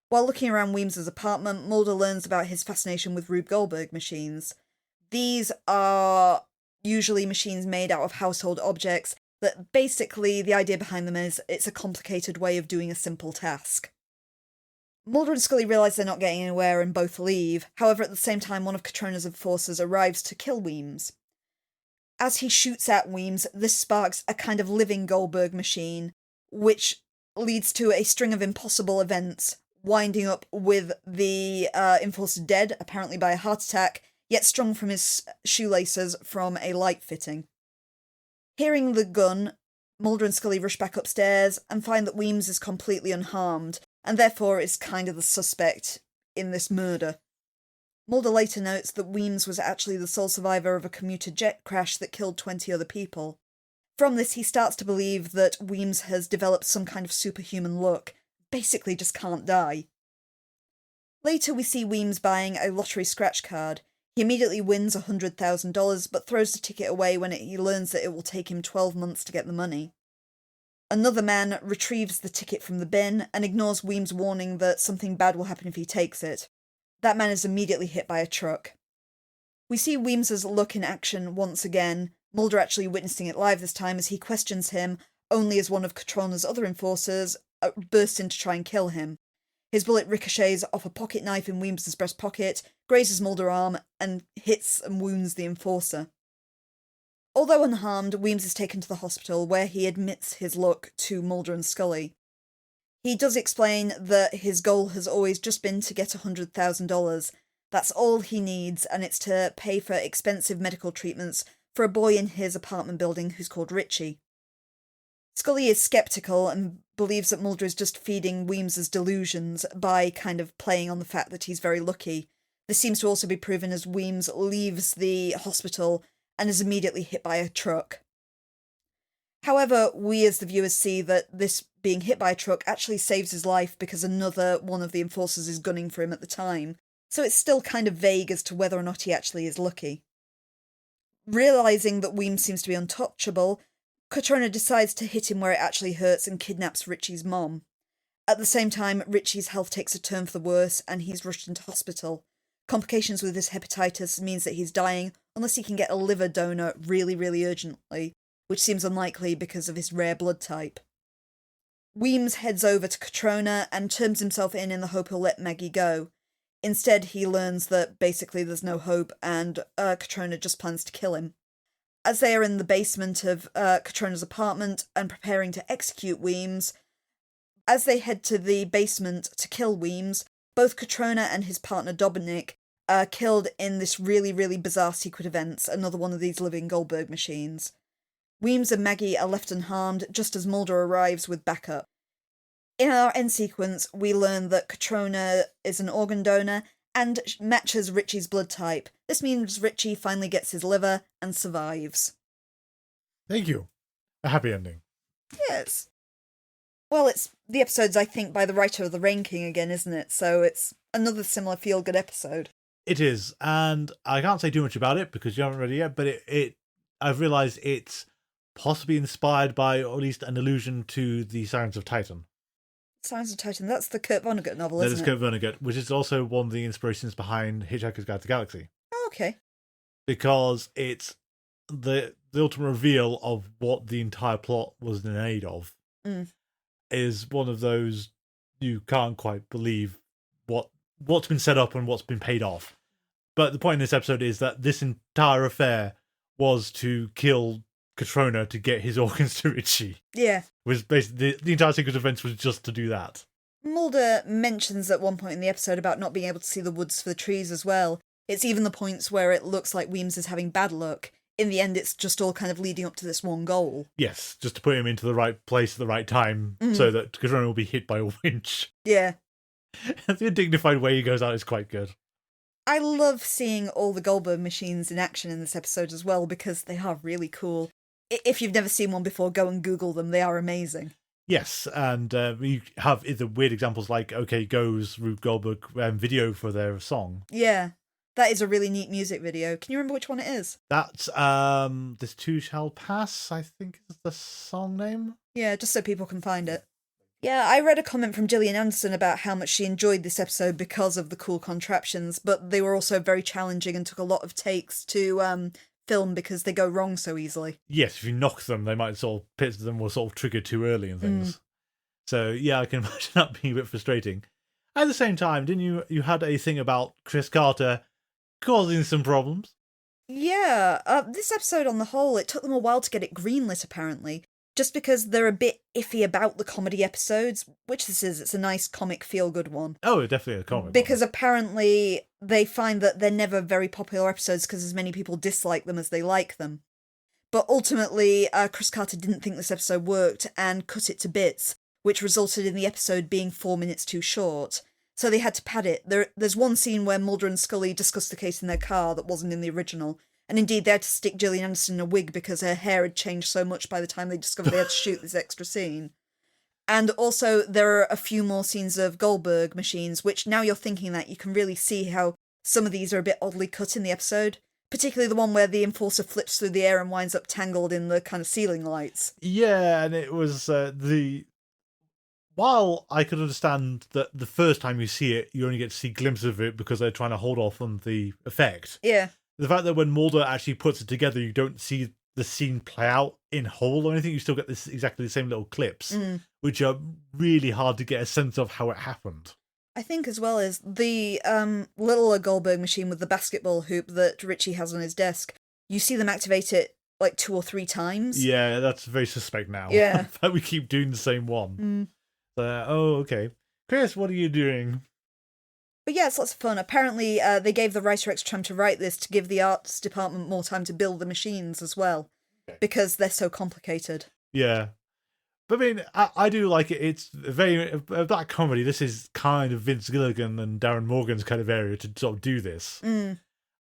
B: While looking around Weems' apartment, Mulder learns about his fascination with Rube Goldberg machines. These are usually machines made out of household objects that basically the idea behind them is it's a complicated way of doing a simple task. Mulder and Scully realise they're not getting anywhere and both leave. However, at the same time, one of Catrona's enforcers arrives to kill Weems. As he shoots at Weems, this sparks a kind of living Goldberg machine, which leads to a string of impossible events, winding up with the enforcer dead, apparently by a heart attack, yet strung from his shoelaces from a light fitting. Hearing the gun, Mulder and Scully rush back upstairs and find that Weems is completely unharmed, and therefore is kind of the suspect in this murder. Mulder later notes that Weems was actually the sole survivor of a commuter jet crash that killed 20 other people. From this, he starts to believe that Weems has developed some kind of superhuman look, basically just can't die. Later we see Weems buying a lottery scratch card. He immediately wins $100,000, but throws the ticket away when he learns that it will take him 12 months to get the money. Another man retrieves the ticket from the bin and ignores Weems' warning that something bad will happen if he takes it. That man is immediately hit by a truck. We see Weems' look in action once again, Mulder actually witnessing it live this time as he questions him, only as one of Catrona's other enforcers bursts in to try and kill him. His bullet ricochets off a pocket knife in Weems' breast pocket, grazes Mulder's arm, and hits and wounds the enforcer. Although unharmed, Weems is taken to the hospital, where he admits his luck to Mulder and Scully. He does explain that his goal has always just been to get $100,000. That's all he needs, and it's to pay for expensive medical treatments for a boy in his apartment building who's called Richie. Scully is skeptical and believes that Mulder is just feeding Weems's delusions by kind of playing on the fact that he's very lucky. This seems to also be proven as Weems leaves the hospital and is immediately hit by a truck. However, we as the viewers see that this being hit by a truck actually saves his life because another one of the enforcers is gunning for him at the time, so it's still kind of vague as to whether or not he actually is lucky. Realising that Weems seems to be untouchable, Katrona decides to hit him where it actually hurts and kidnaps Richie's mom. At the same time, Richie's health takes a turn for the worse and he's rushed into hospital. Complications with his hepatitis means that he's dying unless he can get a liver donor really, really urgently, which seems unlikely because of his rare blood type. Weems heads over to Katrona and turns himself in the hope he'll let Maggie go. Instead, he learns that basically there's no hope and Katrona just plans to kill him. As they are in the basement of Katrona's apartment and preparing to execute Weems, as they head to the basement to kill Weems, both Katrona and his partner Dominic are killed in this really, really bizarre sequence of events, another one of these living Goldberg machines. Weems and Maggie are left unharmed just as Mulder arrives with backup. In our end sequence, we learn that Katrona is an organ donor and matches Richie's blood type. This means Richie finally gets his liver and survives.
A: Thank you. A happy ending.
B: Yes. Well, it's the episode's, I think, by the writer of The Rain King again, isn't it? So it's another similar feel-good episode.
A: It is, and I can't say too much about it because you haven't read it yet, but I've realised it's possibly inspired by, or at least an allusion to, the Sirens of Titan.
B: Sirens of Titan, that's the Kurt Vonnegut novel, isn't it?
A: That is Kurt Vonnegut, which is also one of the inspirations behind Hitchhiker's Guide to the Galaxy.
B: Oh, okay.
A: Because it's the ultimate reveal of what the entire plot was in aid of. Is one of those you can't quite believe what's been set up and what's been paid off. But the point in this episode is that this entire affair was to kill Katrona to get his organs to Richie.
B: Yeah.
A: Was basically the entire sequence of events was just to do that.
B: Mulder mentions at one point in the episode about not being able to see the woods for the trees as well. It's even the points where it looks like Weems is having bad luck. In the end, it's just all kind of leading up to this one goal.
A: Yes, just to put him into the right place at the right time so that Katrona will be hit by a winch.
B: Yeah.
A: The dignified way he goes out is quite good.
B: I love seeing all the Goldberg machines in action in this episode as well because they are really cool. If you've never seen one before, go and Google them. They are amazing.
A: Yes, and we have the weird examples like OK Go's Rube Goldberg video for their song.
B: Yeah, that is a really neat music video. Can you remember which one it is?
A: That's This Too Shall Pass, I think is the song name.
B: Yeah, just so people can find it. Yeah, I read a comment from Gillian Anderson about how much she enjoyed this episode because of the cool contraptions, but they were also very challenging and took a lot of takes to film because they go wrong so easily.
A: Yes, if you knock them, they might sort of pits of them will sort of trigger too early and things. So yeah, I can imagine that being a bit frustrating. At the same time, didn't you had a thing about Chris Carter causing some problems?
B: Yeah, this episode on the whole, it took them a while to get it greenlit apparently. Just because they're a bit iffy about the comedy episodes, which this is, it's a nice comic feel-good one.
A: Oh, definitely a comic.
B: Because apparently they find that they're never very popular episodes because as many people dislike them as they like them. But ultimately, Chris Carter didn't think this episode worked and cut it to bits, which resulted in the episode being 4 minutes too short. So they had to pad it. There's one scene where Mulder and Scully discuss the case in their car that wasn't in the original. And indeed, they had to stick Gillian Anderson in a wig because her hair had changed so much by the time they discovered they had to shoot this extra scene. And also, there are a few more scenes of Goldberg machines, which now you're thinking that you can really see how some of these are a bit oddly cut in the episode. Particularly the one where the enforcer flips through the air and winds up tangled in the kind of ceiling lights.
A: Yeah, and it was While I could understand that the first time you see it, you only get to see glimpses of it because they're trying to hold off on the effect.
B: Yeah.
A: The fact that when Mulder actually puts it together, you don't see the scene play out in whole or anything. You still get exactly the same little clips, which are really hard to get a sense of how it happened.
B: I think as well as the little Goldberg machine with the basketball hoop that Richie has on his desk, you see them activate it like 2 or 3 times.
A: Yeah, that's very suspect now.
B: Yeah.
A: That we keep doing the same one. Okay. Chris, what are you doing?
B: But yeah, it's lots of fun. Apparently, they gave the writer extra time to write this to give the arts department more time to build the machines as well, because they're so complicated.
A: Yeah. But I mean, I do like it. It's very black comedy. This is kind of Vince Gilligan and Darren Morgan's kind of area to sort of do this.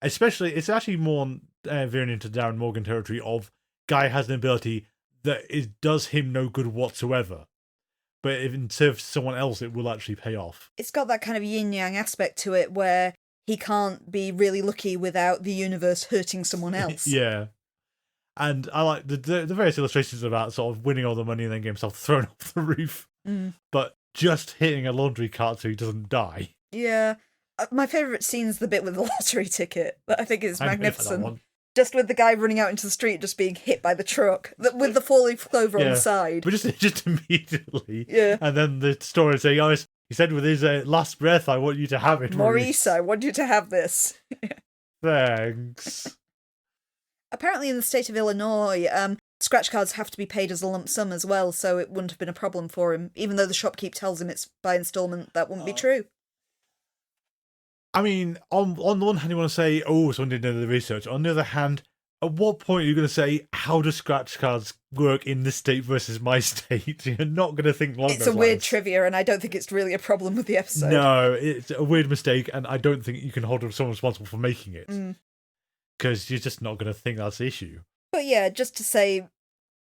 A: Especially, it's actually more veering into Darren Morgan territory of guy has an ability that does him no good whatsoever. But if it serves someone else, it will actually pay off.
B: It's got that kind of yin-yang aspect to it where he can't be really lucky without the universe hurting someone else.
A: Yeah. And I like the various illustrations about sort of winning all the money and then getting himself thrown off the roof. But just hitting a laundry cart so he doesn't die.
B: Yeah. My favourite scene's the bit with the lottery ticket. That I think is magnificent. Just with the guy running out into the street just being hit by the truck, with the falling clover on the side.
A: But just immediately.
B: Yeah.
A: And then the story saying, he said with his last breath, I want you to have it,
B: Maurice, I want you to have this.
A: Thanks.
B: Apparently in the state of Illinois, scratch cards have to be paid as a lump sum as well, so it wouldn't have been a problem for him. Even though the shopkeep tells him it's by instalment, that wouldn't be true.
A: I mean, on the one hand, you want to say, someone didn't know the research. On the other hand, at what point are you going to say, how do scratch cards work in this state versus my state? You're not going to think long.
B: It's a weird trivia, and I don't think it's really a problem with the episode.
A: No, it's a weird mistake, and I don't think you can hold someone responsible for making it. Because you're just not going to think that's the issue.
B: But yeah, just to say,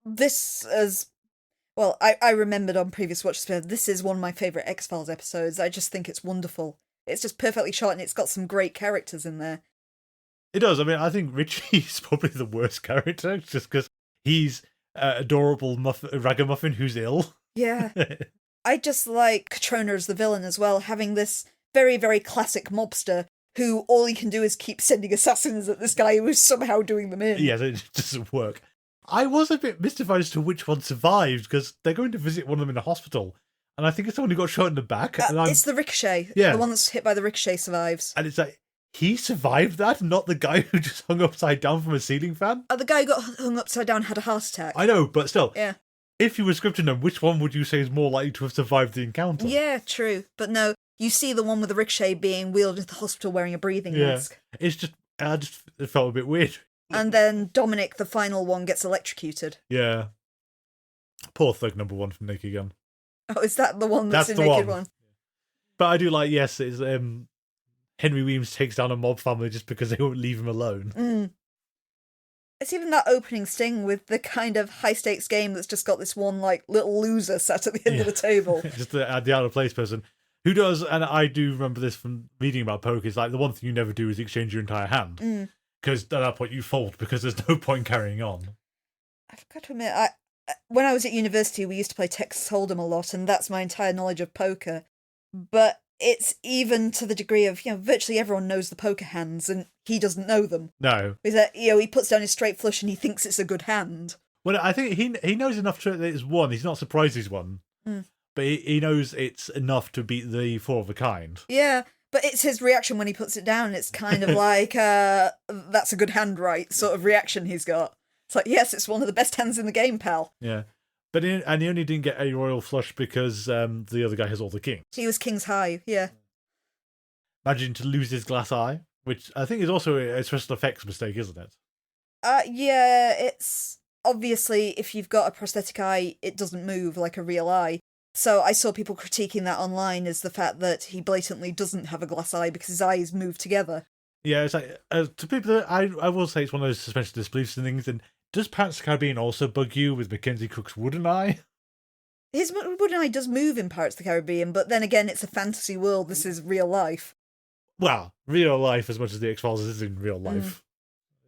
B: this as... Well, I remembered on previous watches, this is one of my favourite X-Files episodes. I just think it's wonderful. It's just perfectly shot and it's got some great characters in there.
A: It does. I mean, I think Richie's probably the worst character just because he's adorable ragamuffin who's ill.
B: Yeah. I just like Catrona as the villain as well, having this very, very classic mobster who all he can do is keep sending assassins at this guy who is somehow doing them in.
A: Yes, it doesn't work. I was a bit mystified as to which one survived because they're going to visit one of them in a hospital. And I think it's someone who got shot in the back.
B: It's the ricochet. Yeah. The one that's hit by the ricochet survives.
A: And it's like, he survived that, not the guy who just hung upside down from a ceiling fan?
B: The guy who got hung upside down had a heart attack.
A: I know, but still.
B: Yeah.
A: If you were scripting them, which one would you say is more likely to have survived the encounter?
B: Yeah, true. But no, you see the one with the ricochet being wheeled into the hospital wearing a breathing mask.
A: It's just, it felt a bit weird.
B: And then Dominic, the final one, gets electrocuted.
A: Yeah. Poor thug number one from Naked Gun.
B: Oh, is that the one that's in
A: the
B: Naked One?
A: But I do like, yes, it's Henry Weems takes down a mob family just because they won't leave him alone.
B: It's even that opening sting with the kind of high-stakes game that's just got this one, like, little loser sat at the end of the table.
A: Just the out-of-place person. Who does, and I do remember this from reading about poker, is like, the one thing you never do is exchange your entire hand. Because at that point you fold, because there's no point carrying on.
B: I've got to admit, when I was at university, we used to play Texas Hold'em a lot, and that's my entire knowledge of poker. But it's even to the degree of, virtually everyone knows the poker hands, and he doesn't know them.
A: No.
B: Is that, he puts down his straight flush and he thinks it's a good hand.
A: Well, I think he knows enough to that it's one. He's not surprised he's won. But he knows it's enough to beat the four of a kind.
B: Yeah, but it's his reaction when he puts it down. It's kind of like, that's a good hand, right? Sort of reaction he's got. It's like, yes, it's one of the best hands in the game, pal.
A: Yeah. But he only didn't get a royal flush because the other guy has all the kings.
B: He was king's high, yeah.
A: Imagine to lose his glass eye, which I think is also a special effects mistake, isn't it?
B: Yeah, it's obviously if you've got a prosthetic eye, it doesn't move like a real eye. So I saw people critiquing that online as the fact that he blatantly doesn't have a glass eye because his eyes move together.
A: Yeah, it's like, to people that I will say it's one of those suspension disbeliefs and things. And does Pirates of the Caribbean also bug you with Mackenzie Cook's wooden eye?
B: His wooden eye does move in Pirates of the Caribbean, but then again, it's a fantasy world. This is real life.
A: Well, real life as much as the X-Files is in real life.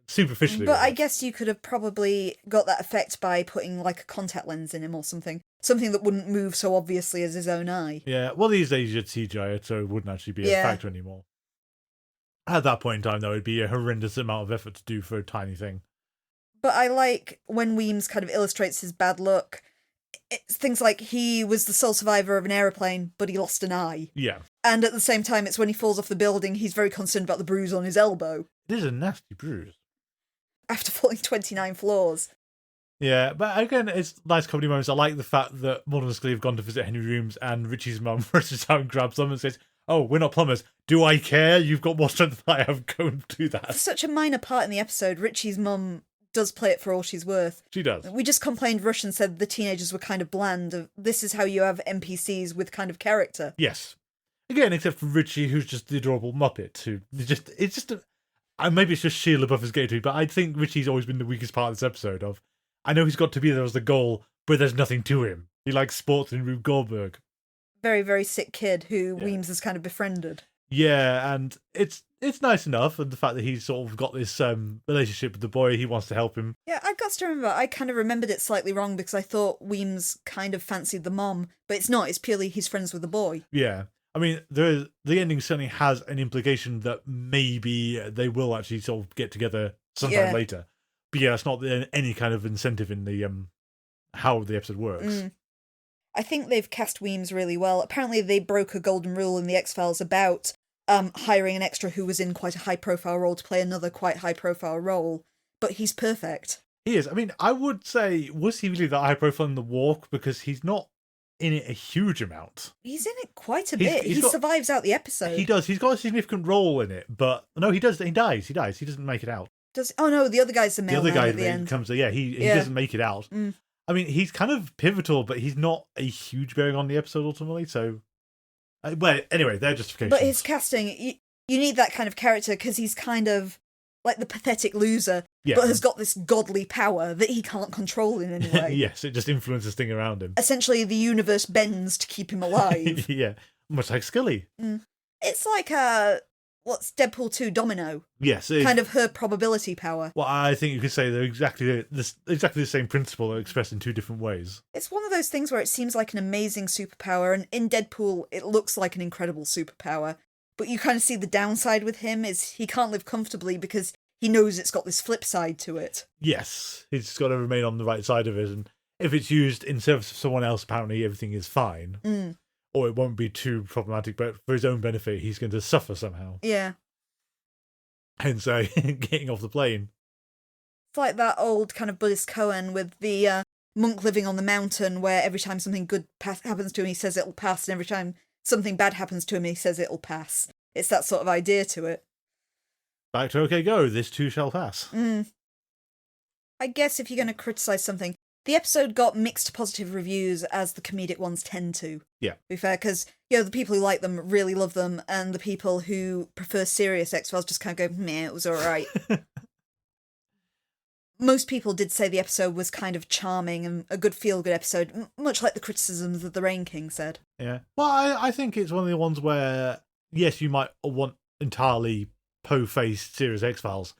A: Superficially.
B: But I guess you could have probably got that effect by putting like a contact lens in him or something. Something that wouldn't move so obviously as his own eye.
A: Yeah, well, these days you'd CGI it, so it wouldn't actually be a factor anymore. At that point in time, though, it'd be a horrendous amount of effort to do for a tiny thing.
B: But I like when Weems kind of illustrates his bad luck. It's things like he was the sole survivor of an aeroplane, but he lost an eye.
A: Yeah.
B: And at the same time, it's when he falls off the building, he's very concerned about the bruise on his elbow.
A: It is a nasty bruise.
B: After falling 29 floors.
A: Yeah, but again, it's nice comedy moments. I like the fact that Mulder and Scully have gone to visit Henry Rooms and Richie's mum rushes out and grabs them and says, "Oh, we're not plumbers. Do I care? You've got more strength than I have. Go and do
B: For
A: that."
B: such a minor part in the episode, Richie's mum does play it for all she's worth.
A: She does.
B: We just complained Rush and said the teenagers were kind of bland. This is how you have NPCs with kind of character.
A: Yes. Again, except for Richie, who's just the adorable Muppet, who it's just maybe it's just sheer above his gateway, but I think Richie's always been the weakest part of this episode. I know he's got to be there as the goal, but there's nothing to him. He likes sports and Rube Goldberg.
B: Very, very sick kid who Weems has kind of befriended.
A: Yeah, and it's nice enough, and the fact that he's sort of got this relationship with the boy, he wants to help him.
B: Yeah, I got to remember, I kind of remembered it slightly wrong because I thought Weems kind of fancied the mom, but it's not, it's purely he's friends with the boy.
A: Yeah. I mean, the ending certainly has an implication that maybe they will actually sort of get together sometime later. But yeah, it's not any kind of incentive in the how the episode works.
B: I think they've cast Weems really well. Apparently they broke a golden rule in the X-Files about hiring an extra who was in quite a high-profile role to play another quite high-profile role, but he's perfect.
A: He is. I mean, I would say, was he really that high-profile in The Walk? Because he's not in it a huge amount.
B: He's in it quite a bit. He survives out the episode.
A: He does. He's got a significant role in it, but no, he does. He dies. He doesn't make it out.
B: Oh no, the other guy's the mailman.
A: The other guy
B: at the end
A: comes. Yeah, he doesn't make it out. I mean, he's kind of pivotal, but he's not a huge bearing on the episode ultimately. So, well, anyway, they're justifications.
B: But his casting, you need that kind of character because he's kind of like the pathetic loser, but has got this godly power that he can't control in any way.
A: Yes, it just influences things around him.
B: Essentially, the universe bends to keep him alive.
A: Yeah, much like Scully.
B: It's like what's Deadpool 2 Domino?
A: Yes.
B: Kind of her probability power.
A: Well, I think you could say they're exactly the same principle expressed in two different ways.
B: It's one of those things where it seems like an amazing superpower, and in Deadpool, it looks like an incredible superpower. But you kind of see the downside with him is he can't live comfortably because he knows it's got this flip side to it.
A: Yes, he's just got to remain on the right side of it, and if it's used in service of someone else, apparently everything is fine. Or it won't be too problematic, but for his own benefit, he's going to suffer somehow.
B: Yeah.
A: Hence, getting off the plane.
B: It's like that old kind of Buddhist koan with the monk living on the mountain where every time something good happens to him, he says it'll pass, and every time something bad happens to him, he says it'll pass. It's that sort of idea to it.
A: Back to OK Go, this too shall pass.
B: I guess if you're going to criticise something, the episode got mixed positive reviews as the comedic ones tend to.
A: Yeah.
B: To be fair, because the people who like them really love them, and the people who prefer serious X-Files just kind of go, meh, it was alright. Most people did say the episode was kind of charming and a good feel-good episode, much like the criticisms of the Rain King said.
A: Yeah. Well, I think it's one of the ones where, yes, you might want entirely po-faced serious X-Files.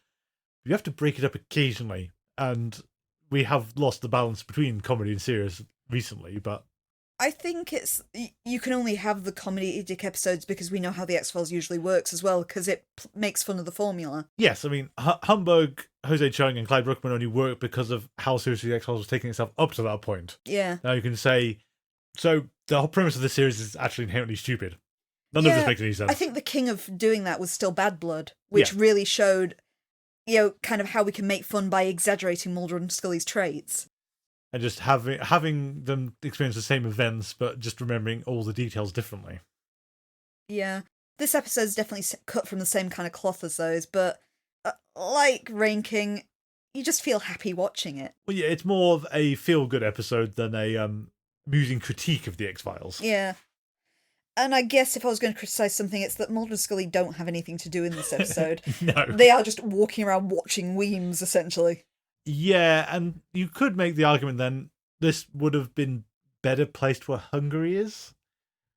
A: You have to break it up occasionally, and we have lost the balance between comedy and serious recently, but
B: I think you can only have the comedic episodes because we know how the X-Files usually works as well, because it makes fun of the formula.
A: Yes, I mean, Humbug, Jose Chung, and Clyde Bruckman only work because of how seriously the X-Files was taking itself up to that point.
B: Yeah.
A: Now you can say, so the whole premise of the series is actually inherently stupid. None of this makes any sense.
B: I think the king of doing that was still Bad Blood, which really showed, kind of how we can make fun by exaggerating Mulder and Scully's traits.
A: And just having them experience the same events, but just remembering all the details differently.
B: Yeah. This episode's definitely cut from the same kind of cloth as those, but like Rain King, you just feel happy watching it.
A: Well, yeah, it's more of a feel-good episode than a amusing critique of the X-Files.
B: Yeah. And I guess if I was going to criticise something, it's that Mulder and Scully don't have anything to do in this episode.
A: No.
B: They are just walking around watching Weems, essentially.
A: Yeah, and you could make the argument then this would have been better placed where Hungary is.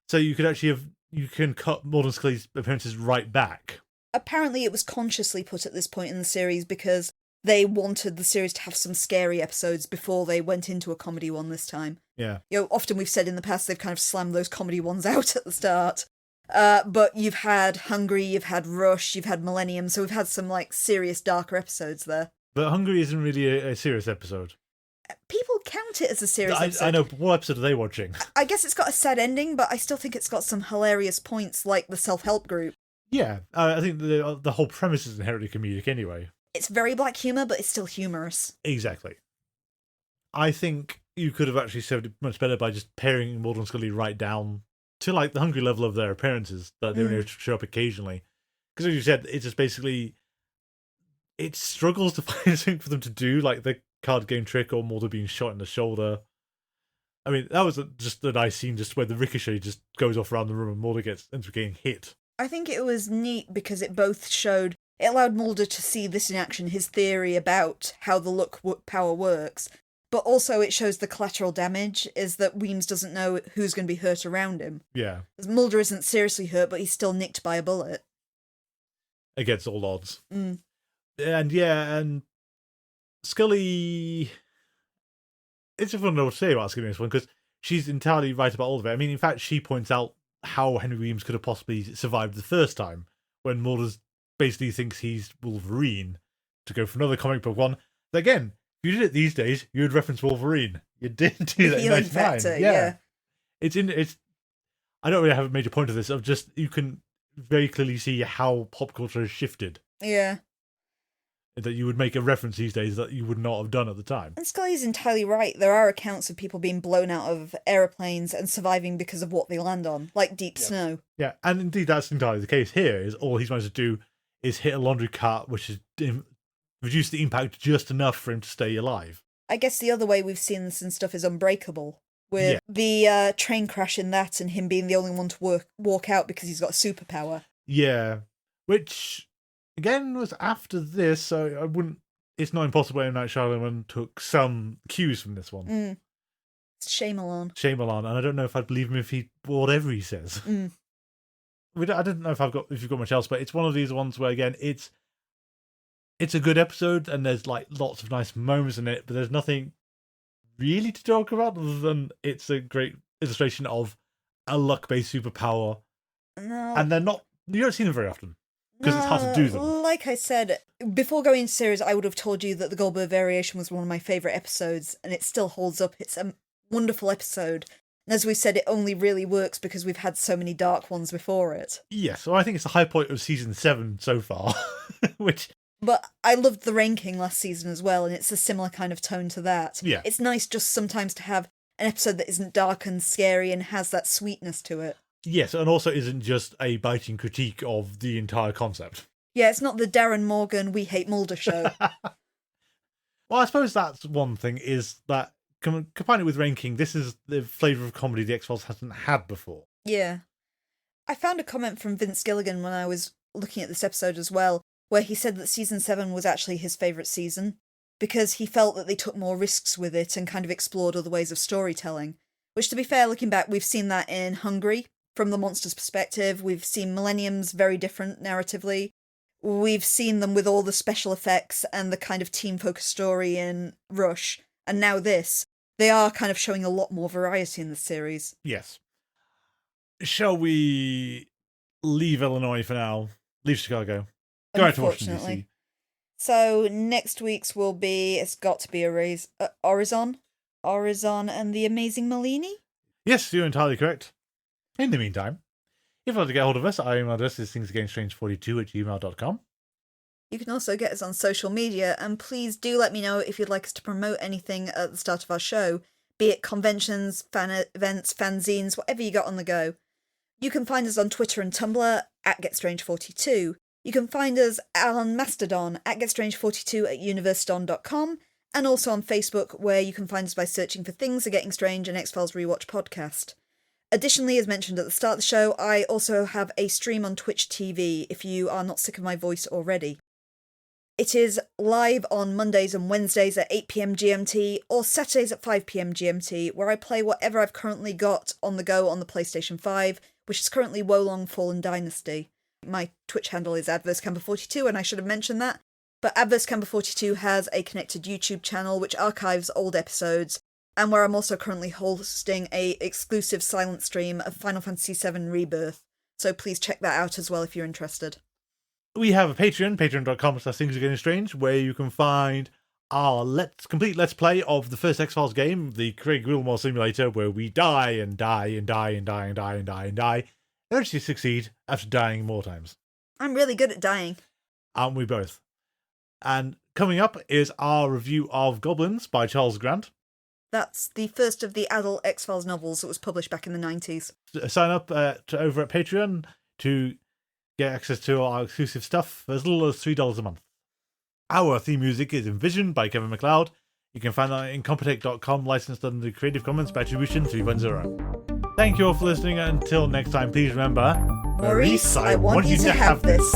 A: So you could actually you can cut Mulder and Scully's appearances right back. Apparently
B: it was consciously put at this point in the series because they wanted the series to have some scary episodes before they went into a comedy one this time.
A: Yeah.
B: Often we've said in the past they've kind of slammed those comedy ones out at the start. But you've had Hungary, you've had Rush, you've had Millennium, so we've had some serious darker episodes there.
A: But Hungary isn't really a serious episode.
B: People count it as a serious episode.
A: I know, but what episode are they watching?
B: I guess it's got a sad ending, but I still think it's got some hilarious points, like the self-help group.
A: Yeah, I think the whole premise is inherently comedic anyway.
B: It's very black humour, but it's still humorous.
A: Exactly. I think you could have actually served it much better by just paring Mulder and Scully right down to like the hungry level of their appearances, that they only show up occasionally. Because as you said, it's just basically, it struggles to find something for them to do, like the card game trick or Mulder being shot in the shoulder. I mean, that was just a nice scene, just where the ricochet just goes off around the room and Mulder ends up getting hit.
B: I think it was neat because it allowed Mulder to see this in action, his theory about how the look power works, but also it shows the collateral damage is that Weems doesn't know who's going to be hurt around him.
A: Yeah.
B: Mulder isn't seriously hurt, but he's still nicked by a bullet.
A: Against all odds. And Scully... It's just fun to know what to say about Scully in this one, because she's entirely right about all of it. I mean, in fact, she points out how Henry Weems could have possibly survived the first time, when Mulder basically thinks he's Wolverine, to go for another comic book one. But again, if you did it these days, you would reference Wolverine. You didn't do that in 1999. Yeah. It's. I don't really have a major point of this. Of just, you can very clearly see how pop culture has shifted.
B: Yeah.
A: That you would make a reference these days that you would not have done at the time.
B: And Scully's entirely right. There are accounts of people being blown out of aeroplanes and surviving because of what they land on, like deep snow.
A: Yeah, and indeed that's entirely the case here. Is all he's managed to do is hit a laundry cart, which has reduced the impact just enough for him to stay alive.
B: I guess the other way we've seen this and stuff is Unbreakable, with the train crash in that and him being the only one to walk out because he's got a superpower.
A: Yeah, which... Again, was after this, so I wouldn't. It's not impossible M. Night Shyamalan took some cues from this one.
B: Shyamalan.
A: And I don't know if I'd believe him if he whatever he says. I don't know if you've got much else, but it's one of these ones where again it's a good episode and there's like lots of nice moments in it, but there's nothing really to talk about other than it's a great illustration of a luck-based superpower, and they're not. You don't see them very often. Because it's hard to do them.
B: Like I said, before going into series, I would have told you that the Goldberg variation was one of my favourite episodes, and it still holds up. It's a wonderful episode. And as we said, it only really works because we've had so many dark ones before it.
A: Yes, so I think it's the high point of season 7 so far.
B: But I loved the Rain King last season as well, and it's a similar kind of tone to that.
A: Yeah.
B: It's nice just sometimes to have an episode that isn't dark and scary and has that sweetness to it.
A: Yes, and also isn't just a biting critique of the entire concept.
B: Yeah, it's not the Darren Morgan We Hate Mulder show.
A: Well, I suppose that's one thing, is that combine it with Rain King, this is the flavour of comedy the X-Files hasn't had before.
B: Yeah. I found a comment from Vince Gilligan when I was looking at this episode as well, where he said that season 7 was actually his favourite season, because he felt that they took more risks with it and kind of explored other ways of storytelling. Which, to be fair, looking back, we've seen that in Hungry, from the monster's perspective. We've seen Millennium's very different narratively. We've seen them with all the special effects and the kind of team-focused story in Rush. And now this. They are kind of showing a lot more variety in the series.
A: Yes. Shall we leave Illinois for now? Leave Chicago. Go out to Washington, DC.
B: So next week's will be, it's got to be Horizon and the Amazing Malini?
A: Yes, you're entirely correct. In the meantime, if you'd like to get hold of us, our email address is thingsagainstrange42@gmail.com.
B: You can also get us on social media, and please do let me know if you'd like us to promote anything at the start of our show, be it conventions, fan events, fanzines, whatever you got on the go. You can find us on Twitter and Tumblr at GetStrange42. You can find us on Mastodon at GetStrange42@universedon.com, and also on Facebook, where you can find us by searching for Things Are Getting Strange and X-Files Rewatch Podcast. Additionally, as mentioned at the start of the show, I also have a stream on Twitch TV if you are not sick of my voice already. It is live on Mondays and Wednesdays at 8 PM GMT or Saturdays at 5 PM GMT, where I play whatever I've currently got on the go on the PlayStation 5, which is currently Wolong Fallen Dynasty. My Twitch handle is AdverseCamber42, and I should have mentioned that. But AdverseCamber42 has a connected YouTube channel which archives old episodes, and where I'm also currently hosting a exclusive silent stream of Final Fantasy VII Rebirth. So please check that out as well if you're interested.
A: We have a Patreon, patreon.com/thingsagainstrange, where you can find our complete Let's Play of the first X-Files game, the Craig Wilmore Simulator, where we die and die and die and die and die and die and die, eventually succeed after dying more times.
B: I'm really good at dying.
A: Aren't we both? And coming up is our review of Goblins by Charles Grant.
B: That's the first of the adult X-Files novels that was published back in the 90s.
A: Sign up over at Patreon to get access to our exclusive stuff for as little as $3 a month. Our theme music is Envisioned by Kevin MacLeod. You can find that at incompetech.com, licensed under the Creative Commons by Attribution 3.0. Thank you all for listening, and until next time, please remember,
B: Maurice, I want you to have this.